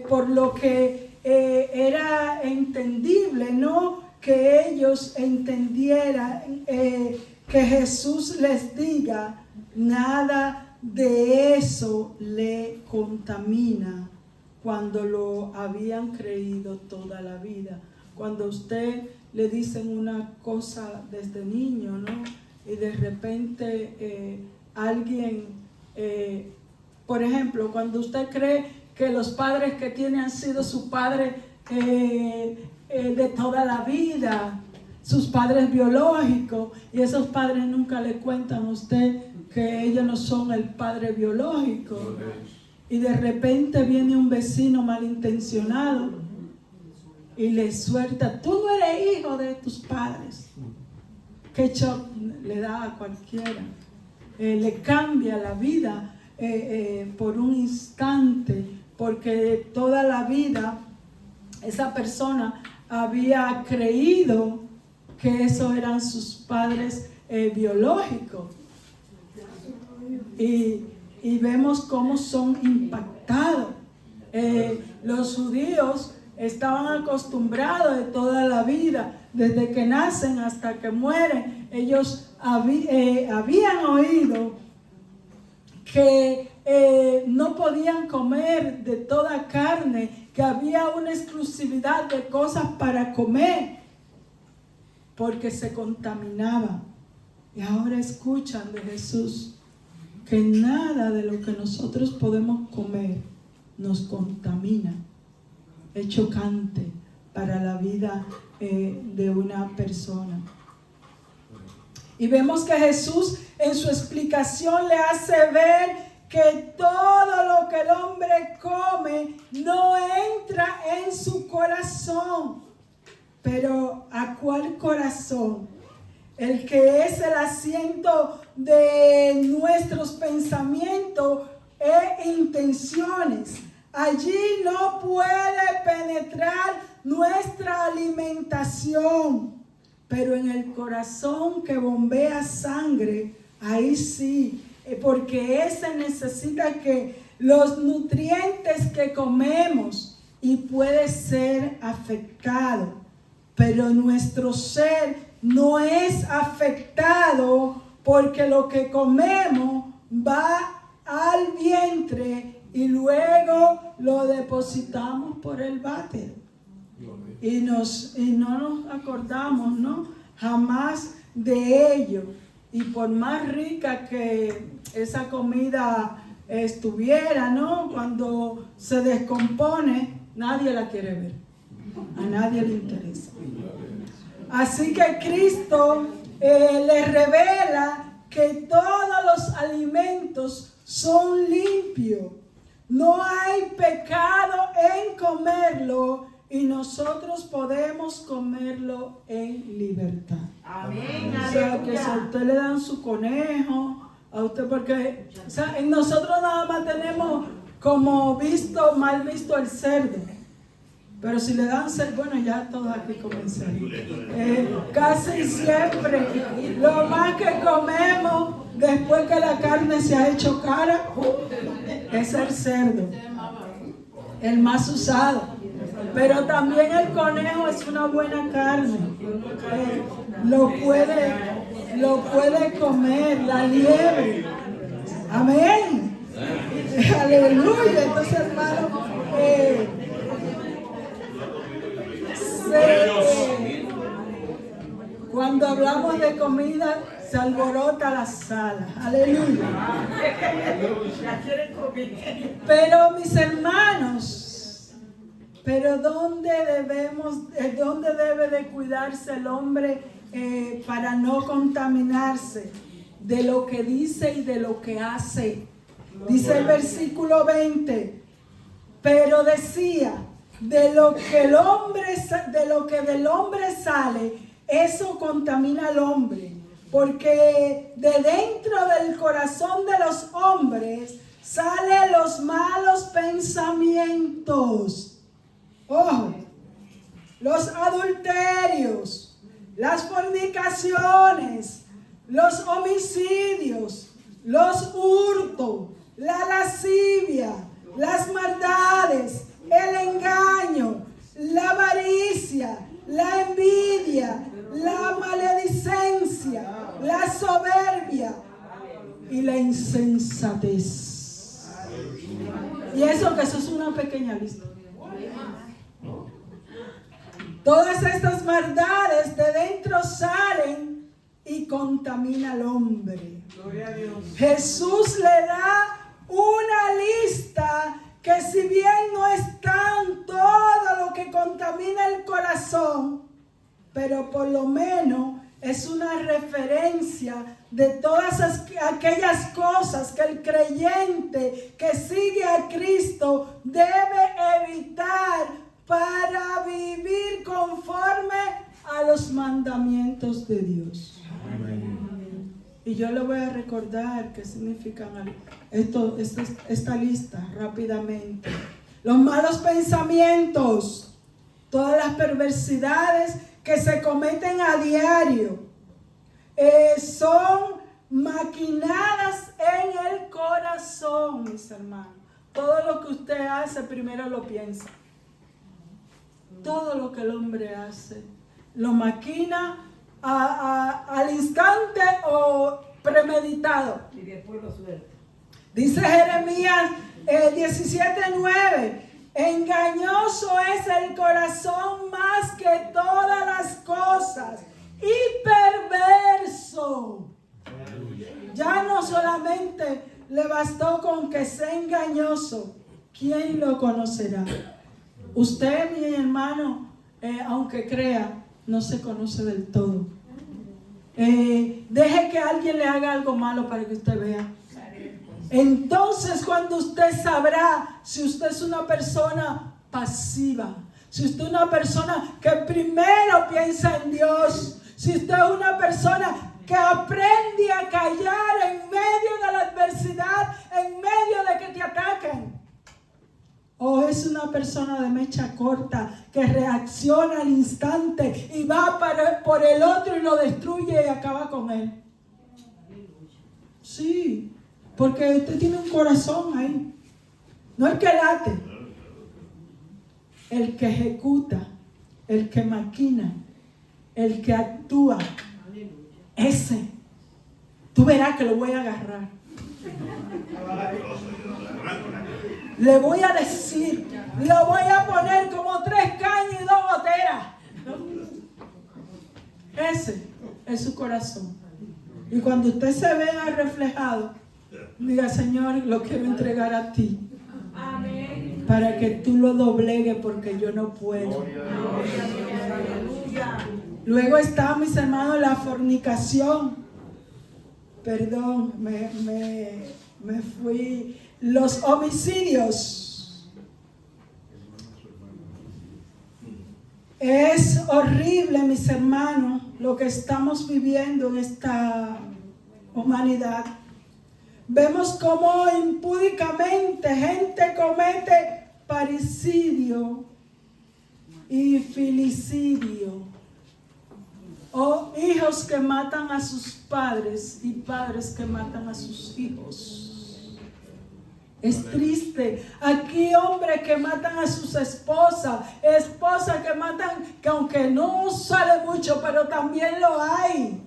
Por lo que era entendible, ¿no? Que ellos entendieran que Jesús les diga, nada de eso le contamina, cuando lo habían creído toda la vida. Cuando usted le dicen una cosa desde niño, ¿no? Y de repente alguien, por ejemplo, cuando usted cree que los padres que tiene han sido su padre de toda la vida, sus padres biológicos, y esos padres nunca le cuentan a usted que ellos no son el padre biológico. Y de repente viene un vecino malintencionado y le suelta, tú no eres hijo de tus padres. Qué shock le da a cualquiera. Le cambia la vida por un instante, porque toda la vida esa persona había creído que esos eran sus padres biológicos. Y vemos cómo son impactados. Los judíos estaban acostumbrados de toda la vida, desde que nacen hasta que mueren. Ellos habían oído que no podían comer de toda carne, que había una exclusividad de cosas para comer, porque se contaminaban. Y ahora escuchan de Jesús que nada de lo que nosotros podemos comer nos contamina. Es chocante para la vida de una persona. Y vemos que Jesús en su explicación le hace ver que todo lo que el hombre come no entra en su corazón. Pero ¿a cuál corazón? El que es el asiento de nuestros pensamientos e intenciones. Allí no puede penetrar nuestra alimentación. Pero en el corazón que bombea sangre, ahí sí. Porque ese necesita que los nutrientes que comemos y puede ser afectado. Pero nuestro ser no es afectado porque lo que comemos va al vientre y luego lo depositamos por el váter. Y no nos acordamos, ¿no? Jamás de ello. Y por más rica que esa comida estuviera, ¿no? Cuando se descompone, nadie la quiere ver. A nadie le interesa. Así que Cristo le revela que todos los alimentos son limpios. No hay pecado en comerlo y nosotros podemos comerlo en libertad. Amén. O sea, que si a usted le dan su conejo, a usted porque, o sea, en nosotros nada más tenemos como mal visto el cerdo. Pero si le dan cerdo, bueno, ya todos aquí comen cerdo. Casi siempre, lo más que comemos después que la carne se ha hecho cara, es el cerdo. El más usado. Pero también el conejo es una buena carne. Lo puede comer, la liebre. Amén. Aleluya. Entonces, hermano, cuando hablamos de comida, se alborota la sala. Aleluya. Pero mis hermanos, ¿dónde debe de cuidarse el hombre para no contaminarse de lo que dice y de lo que hace? Dice el versículo 20, pero decía, de lo que del hombre sale, eso contamina al hombre, porque de dentro del corazón de los hombres salen los malos pensamientos. Ojo, los adulterios, las fornicaciones, los homicidios, los hurtos, la lascivia, las maldades, el engaño, la avaricia, la envidia, la maledicencia, la soberbia y la insensatez. Y eso es una pequeña lista. Todas estas maldades de dentro salen y contaminan al hombre. Gloria a Dios. Jesús le da una lista que si bien no están todo lo que contamina el corazón, pero por lo menos es una referencia de todas aquellas cosas que el creyente que sigue a Cristo debe evitar para vivir conforme a los mandamientos de Dios. Amén. Y yo le voy a recordar qué significan esta lista rápidamente. Los malos pensamientos, todas las perversidades que se cometen a diario, son maquinadas en el corazón, mis hermanos. Todo lo que usted hace, primero lo piensa. Todo lo que el hombre hace, lo maquina al instante o premeditado. Y después lo suelta. Dice Jeremías 17:9, engañoso es el corazón más que todas las cosas y perverso. Ya no solamente le bastó con que sea engañoso, ¿quién lo conocerá? Usted, mi hermano, aunque crea, no se conoce del todo. Deje que alguien le haga algo malo para que usted vea. Entonces, cuando usted sabrá si usted es una persona pasiva, si usted es una persona que primero piensa en Dios, si usted es una persona que aprende a callar en medio de la adversidad, en medio de que te ataquen, o es una persona de mecha corta que reacciona al instante y va por el otro y lo destruye y acaba con él. Sí. Porque usted tiene un corazón ahí. No el que late. El que ejecuta. El que maquina. El que actúa. Ese. Tú verás que lo voy a agarrar. Le voy a decir. Lo voy a poner como 3 cañas y 2 goteras. Ese es su corazón. Y cuando usted se vea reflejado, diga, Señor, lo quiero entregar a ti. Amén. Para que tú lo doblegues porque yo no puedo. Luego está, mis hermanos, la fornicación. Perdón, me fui. Los homicidios. Es horrible, mis hermanos, lo que estamos viviendo en esta humanidad. Vemos cómo impúdicamente gente comete parricidio y filicidio. O hijos que matan a sus padres y padres que matan a sus hijos. Es triste. Aquí hombres que matan a sus esposas, esposas que matan, que aunque no sale mucho, pero también lo hay.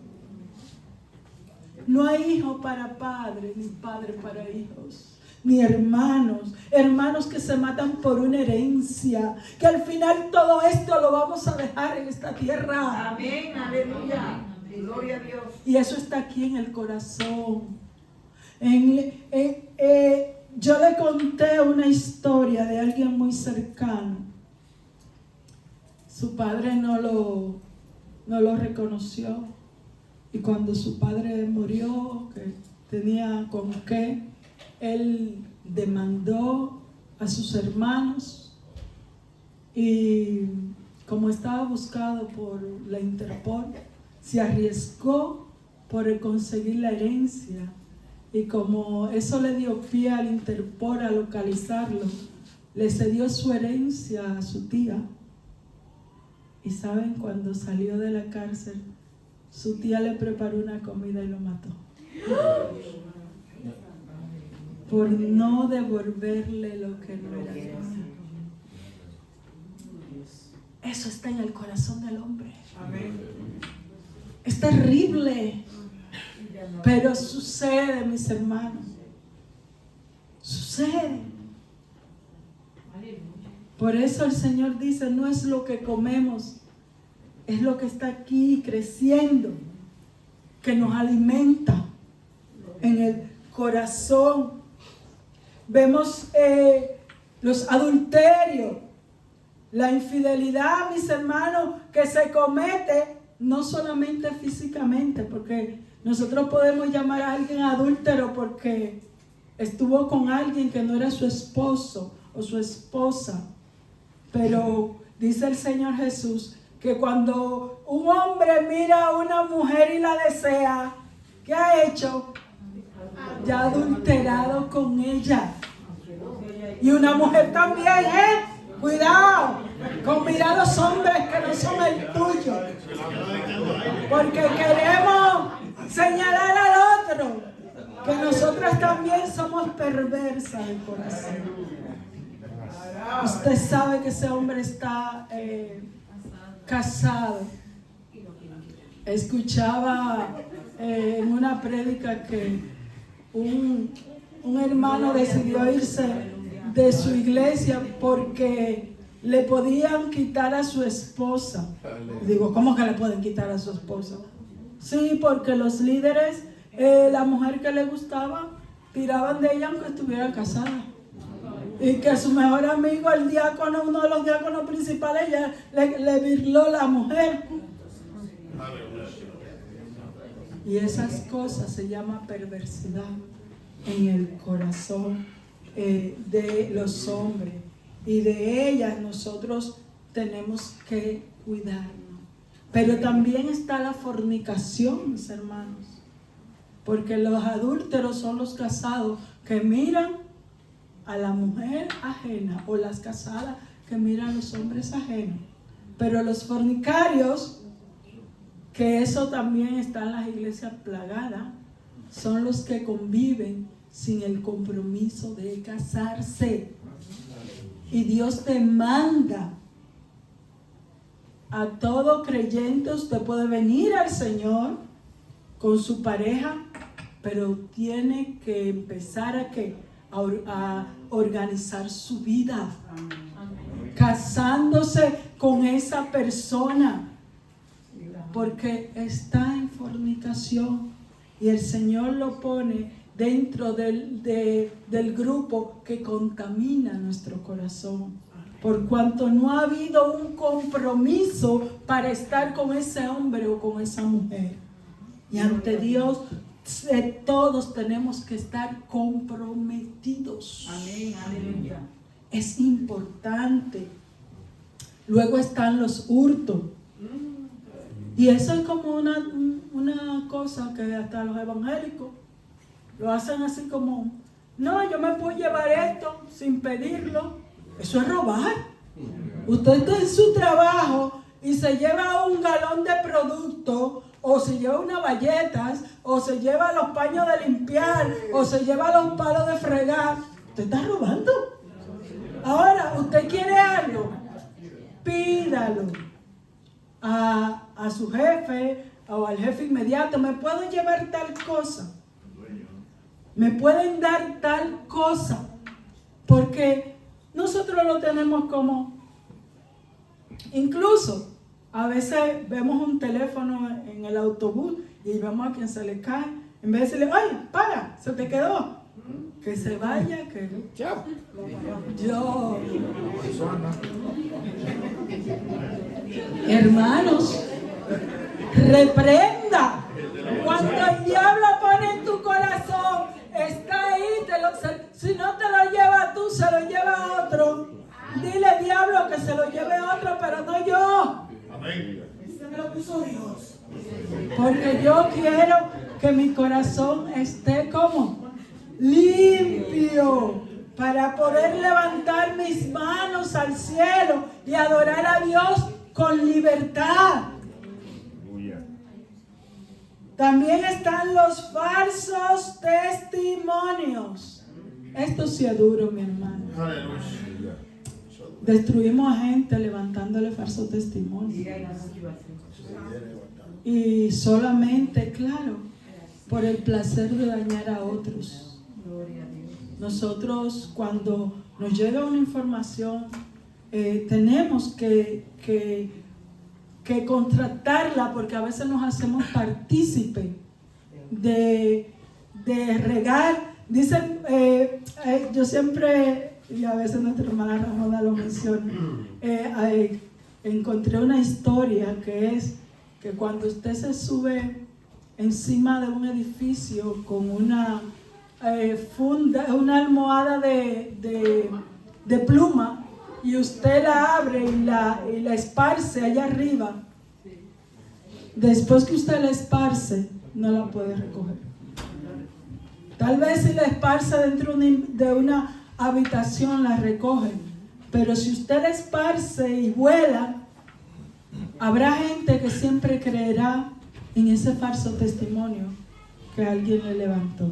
No hay hijo para padre, ni padre para hijos, ni hermanos. Hermanos que se matan por una herencia, que al final todo esto lo vamos a dejar en esta tierra. Amén, aleluya. Gloria a Dios. Y eso está aquí en el corazón. Yo le conté una historia de alguien muy cercano. Su padre no lo reconoció. Y cuando su padre murió, que tenía con qué, él demandó a sus hermanos y como estaba buscado por la Interpol, se arriesgó por conseguir la herencia y como eso le dio pie al Interpol a localizarlo, le cedió su herencia a su tía. Y saben, cuando salió de la cárcel, su tía le preparó una comida y lo mató. Por no devolverle lo que no era de él. Eso está en el corazón del hombre. Es terrible. Pero sucede, mis hermanos. Sucede. Por eso el Señor dice, no es lo que comemos, es lo que está aquí creciendo, que nos alimenta en el corazón. Vemos los adulterios, la infidelidad, mis hermanos, que se comete no solamente físicamente, porque nosotros podemos llamar a alguien adúltero porque estuvo con alguien que no era su esposo o su esposa. Pero dice el Señor Jesús que cuando un hombre mira a una mujer y la desea, ¿qué ha hecho? Ya ha adulterado con ella. Y una mujer también, cuidado con mirar a los hombres que no son el tuyo. Porque queremos señalar al otro que nosotras también somos perversas de corazón. Usted sabe que ese hombre está casado. Escuchaba en una prédica que un un hermano decidió irse de su iglesia porque le podían quitar a su esposa. Digo, ¿cómo que le pueden quitar a su esposa? Sí, porque los líderes, la mujer que le gustaba, tiraban de ella aunque estuviera casada. Y que su mejor amigo, el diácono, uno de los diáconos principales, ya le virló la mujer. Y esas cosas se llama perversidad en el corazón de los hombres. Y de ellas nosotros tenemos que cuidarnos. Pero también está la fornicación, mis hermanos. Porque los adúlteros son los casados que miran a la mujer ajena, o las casadas que miran a los hombres ajenos. Pero los fornicarios, que eso también está en las iglesias plagadas, son los que conviven sin el compromiso de casarse. Y Dios demanda a todo creyente, usted puede venir al Señor con su pareja, pero tiene que empezar a organizar su vida, casándose con esa persona, porque está en fornicación y el Señor lo pone dentro del grupo que contamina nuestro corazón, por cuanto no ha habido un compromiso para estar con ese hombre o con esa mujer. Y ante Dios todos tenemos que estar comprometidos. Amén, aleluya. Es importante. Luego están los hurtos. Y eso es como una cosa que hasta los evangélicos lo hacen así como, no, yo me puedo llevar esto sin pedirlo. Eso es robar. Usted está en su trabajo y se lleva un galón de producto, o se lleva unas bayetas, o se lleva los paños de limpiar, o se lleva los palos de fregar. Usted está robando. Ahora, usted quiere algo, pídalo a su jefe o al jefe inmediato. ¿Me puedo llevar tal cosa? ¿Me pueden dar tal cosa? Porque nosotros lo tenemos como, incluso a veces vemos un teléfono en el autobús y vemos a quien se le cae. En vez de decirle, oye, para, se te quedó. Que se vaya, que Chao. yo. Hermanos, reprenda. Cuando el diablo pone en tu corazón, está ahí, si no te lo lleva tú, se lo lleva otro. Dile, diablo, que se lo lleve otro, pero no yo. Amén. Ese me lo puso Dios. Porque yo quiero que mi corazón esté como limpio, para poder levantar mis manos al cielo y adorar a Dios con libertad. También están los falsos testimonios. Esto sí es duro, mi hermano. Aleluya. Destruimos a gente levantándole falso testimonio. Y solamente, claro, por el placer de dañar a otros. Nosotros, cuando nos llega una información, tenemos que contratarla, porque a veces nos hacemos partícipe de regar. Dicen, yo siempre, y a veces nuestra hermana Ramona lo menciona, encontré una historia que es que cuando usted se sube encima de un edificio con una almohada de pluma, y usted la abre y la esparce allá arriba, después que usted la esparce, no la puede recoger. Tal vez si la esparce dentro de una habitación la recogen, pero si usted la esparce y vuela, habrá gente que siempre creerá en ese falso testimonio que alguien le levantó.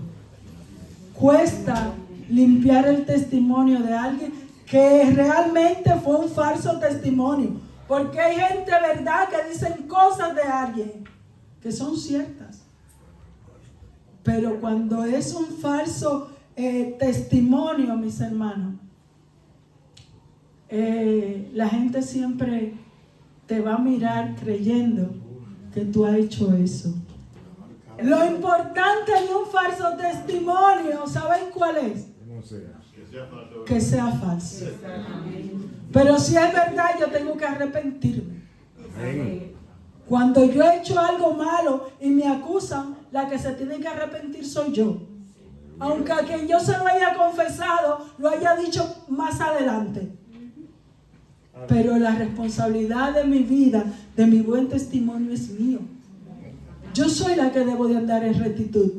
Cuesta limpiar el testimonio de alguien que realmente fue un falso testimonio, porque hay gente, verdad, que dicen cosas de alguien que son ciertas, pero cuando es un falso testimonio, mis hermanos, la gente siempre te va a mirar creyendo que tú has hecho eso. Lo importante de un falso testimonio, ¿saben cuál es? Que sea falso. Pero si es verdad, yo tengo que arrepentirme. Cuando yo he hecho algo malo y me acusan, la que se tiene que arrepentir soy yo. Aunque a quien yo se lo haya confesado, lo haya dicho más adelante. Pero la responsabilidad de mi vida, de mi buen testimonio es mío. Yo soy la que debo de andar en rectitud.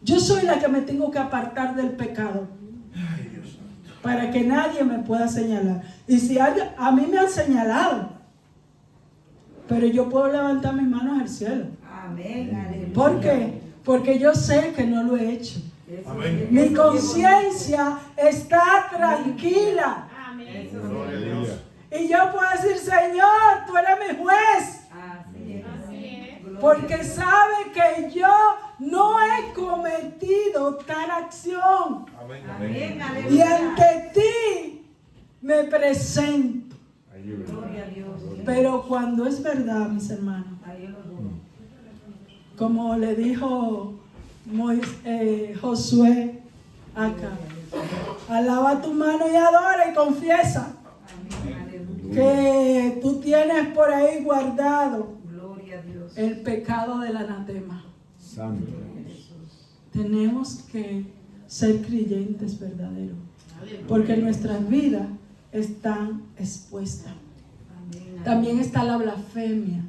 Yo soy la que me tengo que apartar del pecado. Para que nadie me pueda señalar. Y si alguien, a mí me han señalado, pero yo puedo levantar mis manos al cielo. Amén. ¿Por qué? Porque yo sé que no lo he hecho. Amén. Mi conciencia está tranquila. Amén. Gloria a Dios. Y yo puedo decir, Señor, tú eres mi juez. Porque sabe que yo no he cometido tal acción. Amén. Y ante ti me presento. Gloria a Dios. Pero cuando es verdad, mis hermanos, como le dijo Josué acá, alaba tu mano y adora y confiesa que tú tienes por ahí guardado Gloria a Dios. el pecado del anatema. Santo. Tenemos que ser creyentes verdaderos, porque nuestras vidas están expuestas. También está la blasfemia.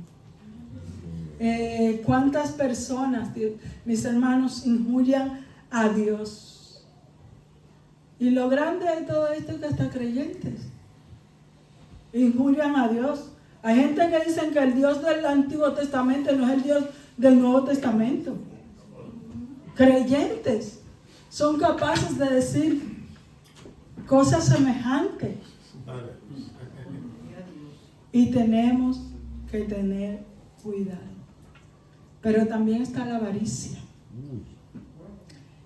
¿Cuántas personas, mis hermanos, injurian a Dios? Y lo grande de todo esto es que hasta creyentes injurian a Dios. Hay gente que dicen que el Dios del Antiguo Testamento no es el Dios del Nuevo Testamento. Creyentes son capaces de decir cosas semejantes. Y tenemos que tener cuidado. Pero también está la avaricia.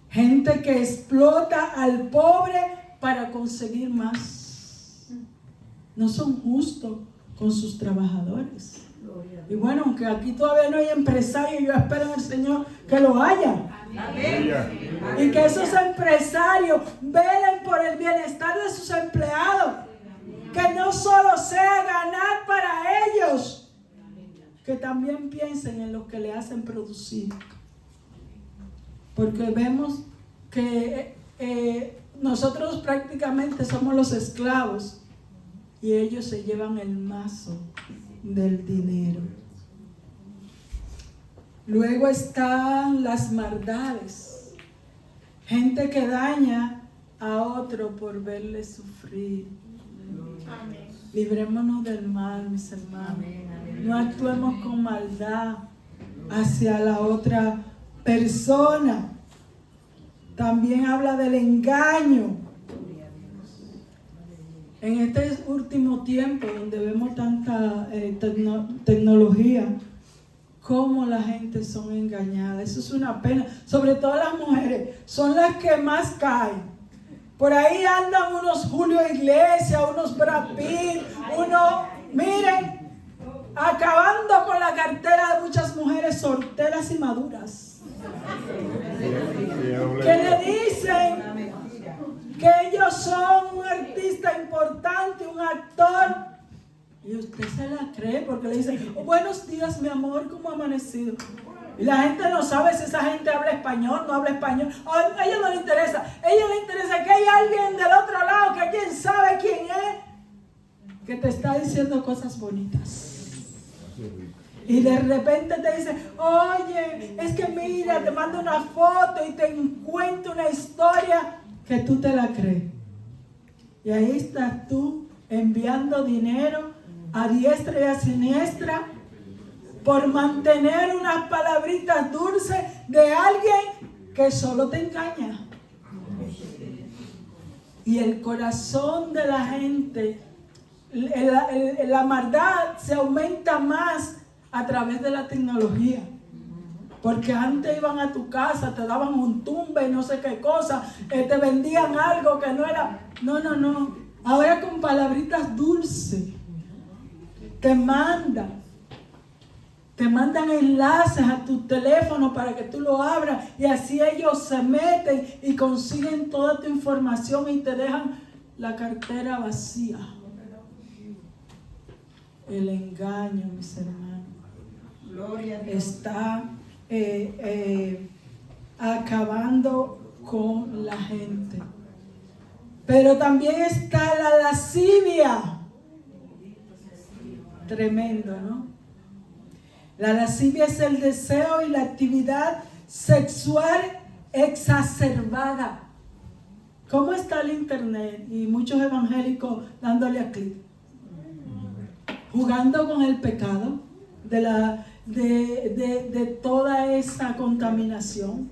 Gente que explota al pobre para conseguir más. No son justos con sus trabajadores. Y bueno, aunque aquí todavía no hay empresarios, yo espero en el Señor que lo haya. Y que esos empresarios velen por el bienestar de sus empleados. Que no solo sea ganar para ellos, que también piensen en lo que le hacen producir. Porque vemos que nosotros prácticamente somos los esclavos y ellos se llevan el mazo del dinero. Luego están las maldades. Gente que daña a otro por verle sufrir. Librémonos del mal, mis hermanos. No actuemos con maldad hacia la otra persona. También habla del engaño. En este último tiempo, donde vemos tanta tecnología, cómo la gente son engañadas. Eso es una pena. Sobre todo las mujeres, son las que más caen. Por ahí andan unos Julio Iglesias, unos Brad Pitt, miren, acabando con la cartera de muchas mujeres solteras y maduras. Que le dicen que ellos son un artista importante, un actor. Y usted se la cree porque le dicen, oh, buenos días, mi amor, ¿cómo ha amanecido? Y la gente no sabe si esa gente habla español, no habla español. A ellos no les interesa. A ellos les interesa que hay alguien del otro lado que quién sabe quién es, que te está diciendo cosas bonitas. Y de repente te dice, oye, es que mira, te mando una foto y te cuento una historia que tú te la crees. Y ahí estás tú enviando dinero a diestra y a siniestra por mantener unas palabritas dulces de alguien que solo te engaña. Y el corazón de la gente, la maldad se aumenta más a través de la tecnología. Porque antes iban a tu casa, te daban un tumbe, no sé qué cosa, te vendían algo que no era. No. Ahora con palabritas dulces. Te mandan enlaces a tu teléfono para que tú lo abras y así ellos se meten y consiguen toda tu información y te dejan la cartera vacía. El engaño, mis hermanos, Gloria a Dios. está acabando con la gente. Pero también está la lascivia. Tremendo, ¿no? La lascivia es el deseo y la actividad sexual exacerbada. ¿Cómo está el internet? Y muchos evangélicos dándole a clic. Jugando con el pecado de toda esa contaminación.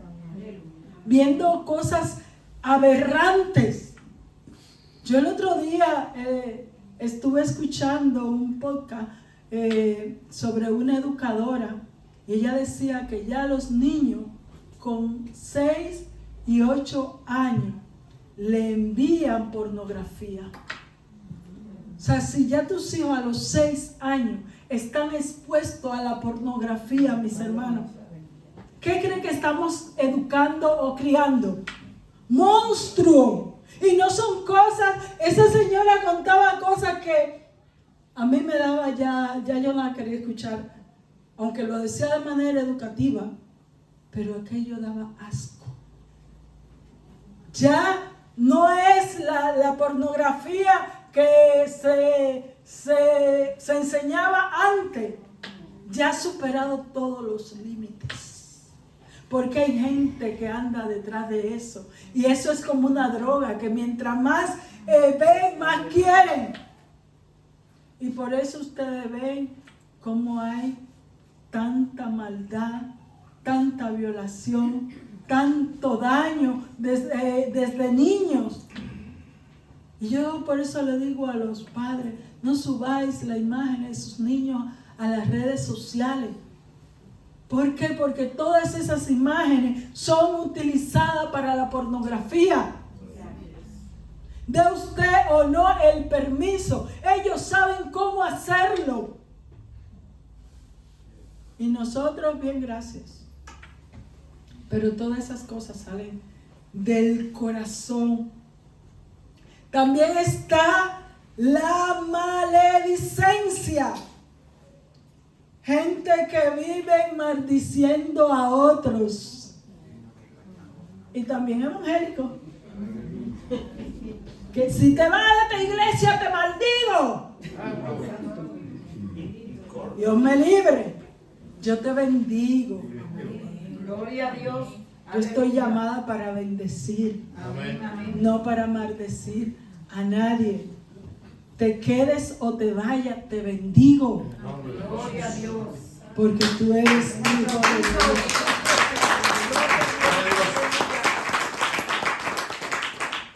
Viendo cosas aberrantes. Yo el otro día estuve escuchando un podcast sobre una educadora y ella decía que ya los niños con 6 y 8 años le envían pornografía. O sea, si ya tus hijos a los 6 años están expuestos a la pornografía, mis hermanos, ¿qué creen que estamos educando o criando? ¡Monstruo! Y no son cosas, esa señora contaba cosas que a mí me daba ya yo no la quería escuchar, aunque lo decía de manera educativa, pero aquello daba asco. Ya no es la pornografía que se enseñaba antes, ya ha superado todos los límites. Porque hay gente que anda detrás de eso. Y eso es como una droga, que mientras más ven, más quieren. Y por eso ustedes ven cómo hay tanta maldad, tanta violación, tanto daño desde niños. Y yo por eso le digo a los padres, no subáis la imagen de sus niños a las redes sociales. ¿Por qué? Porque todas esas imágenes son utilizadas para la pornografía. De usted o no el permiso. Ellos saben cómo hacerlo. Y nosotros, bien, gracias. Pero todas esas cosas salen del corazón. También está la maledicencia. Gente que vive maldiciendo a otros. Y también evangélicos. Que si te vas de esta iglesia te maldigo. Dios me libre. Yo te bendigo. Gloria a Dios. Yo estoy llamada para bendecir. Amén. No para maldecir a nadie. Te quedes o te vayas, te bendigo. Gloria a Dios. Porque tú eres hijo de Dios.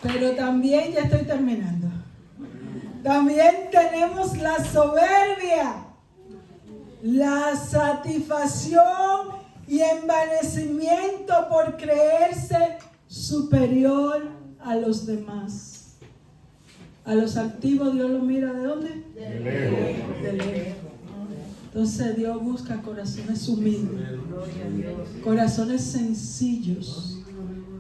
Pero también, ya estoy terminando. También tenemos la soberbia, la satisfacción y envanecimiento por creerse superior a los demás. A los altivos Dios los mira ¿de dónde? De lejos. De lejos. Entonces Dios busca corazones humildes, corazones sencillos,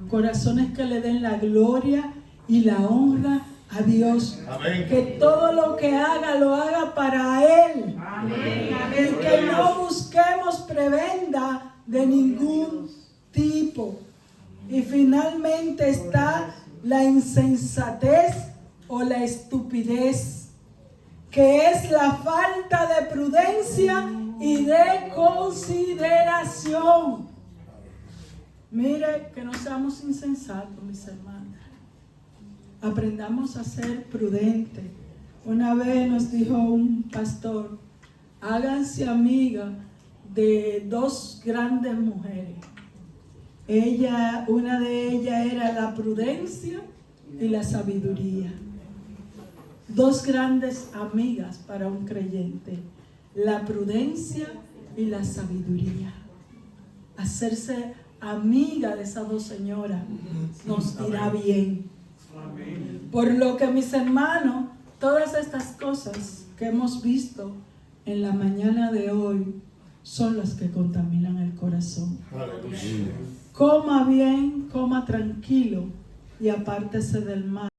corazones que le den la gloria y la honra a Dios. Amén. Que todo lo que haga, lo haga para Él. Amén. Y que no busquemos prebenda de ningún tipo. Y finalmente está la insensatez o la estupidez, que es la falta de prudencia y de consideración. Mire, que no seamos insensatos, mis hermanos. Aprendamos a ser prudentes. Una vez nos dijo un pastor, háganse amiga de dos grandes mujeres. Una de ellas era la prudencia y la sabiduría. Dos grandes amigas para un creyente, la prudencia y la sabiduría. hacerse amiga de esas dos señoras, nos irá bien. Por lo que, mis hermanos, todas estas cosas que hemos visto en la mañana de hoy son las que contaminan el corazón. Aleluya. Coma bien, coma tranquilo y apártese del mal.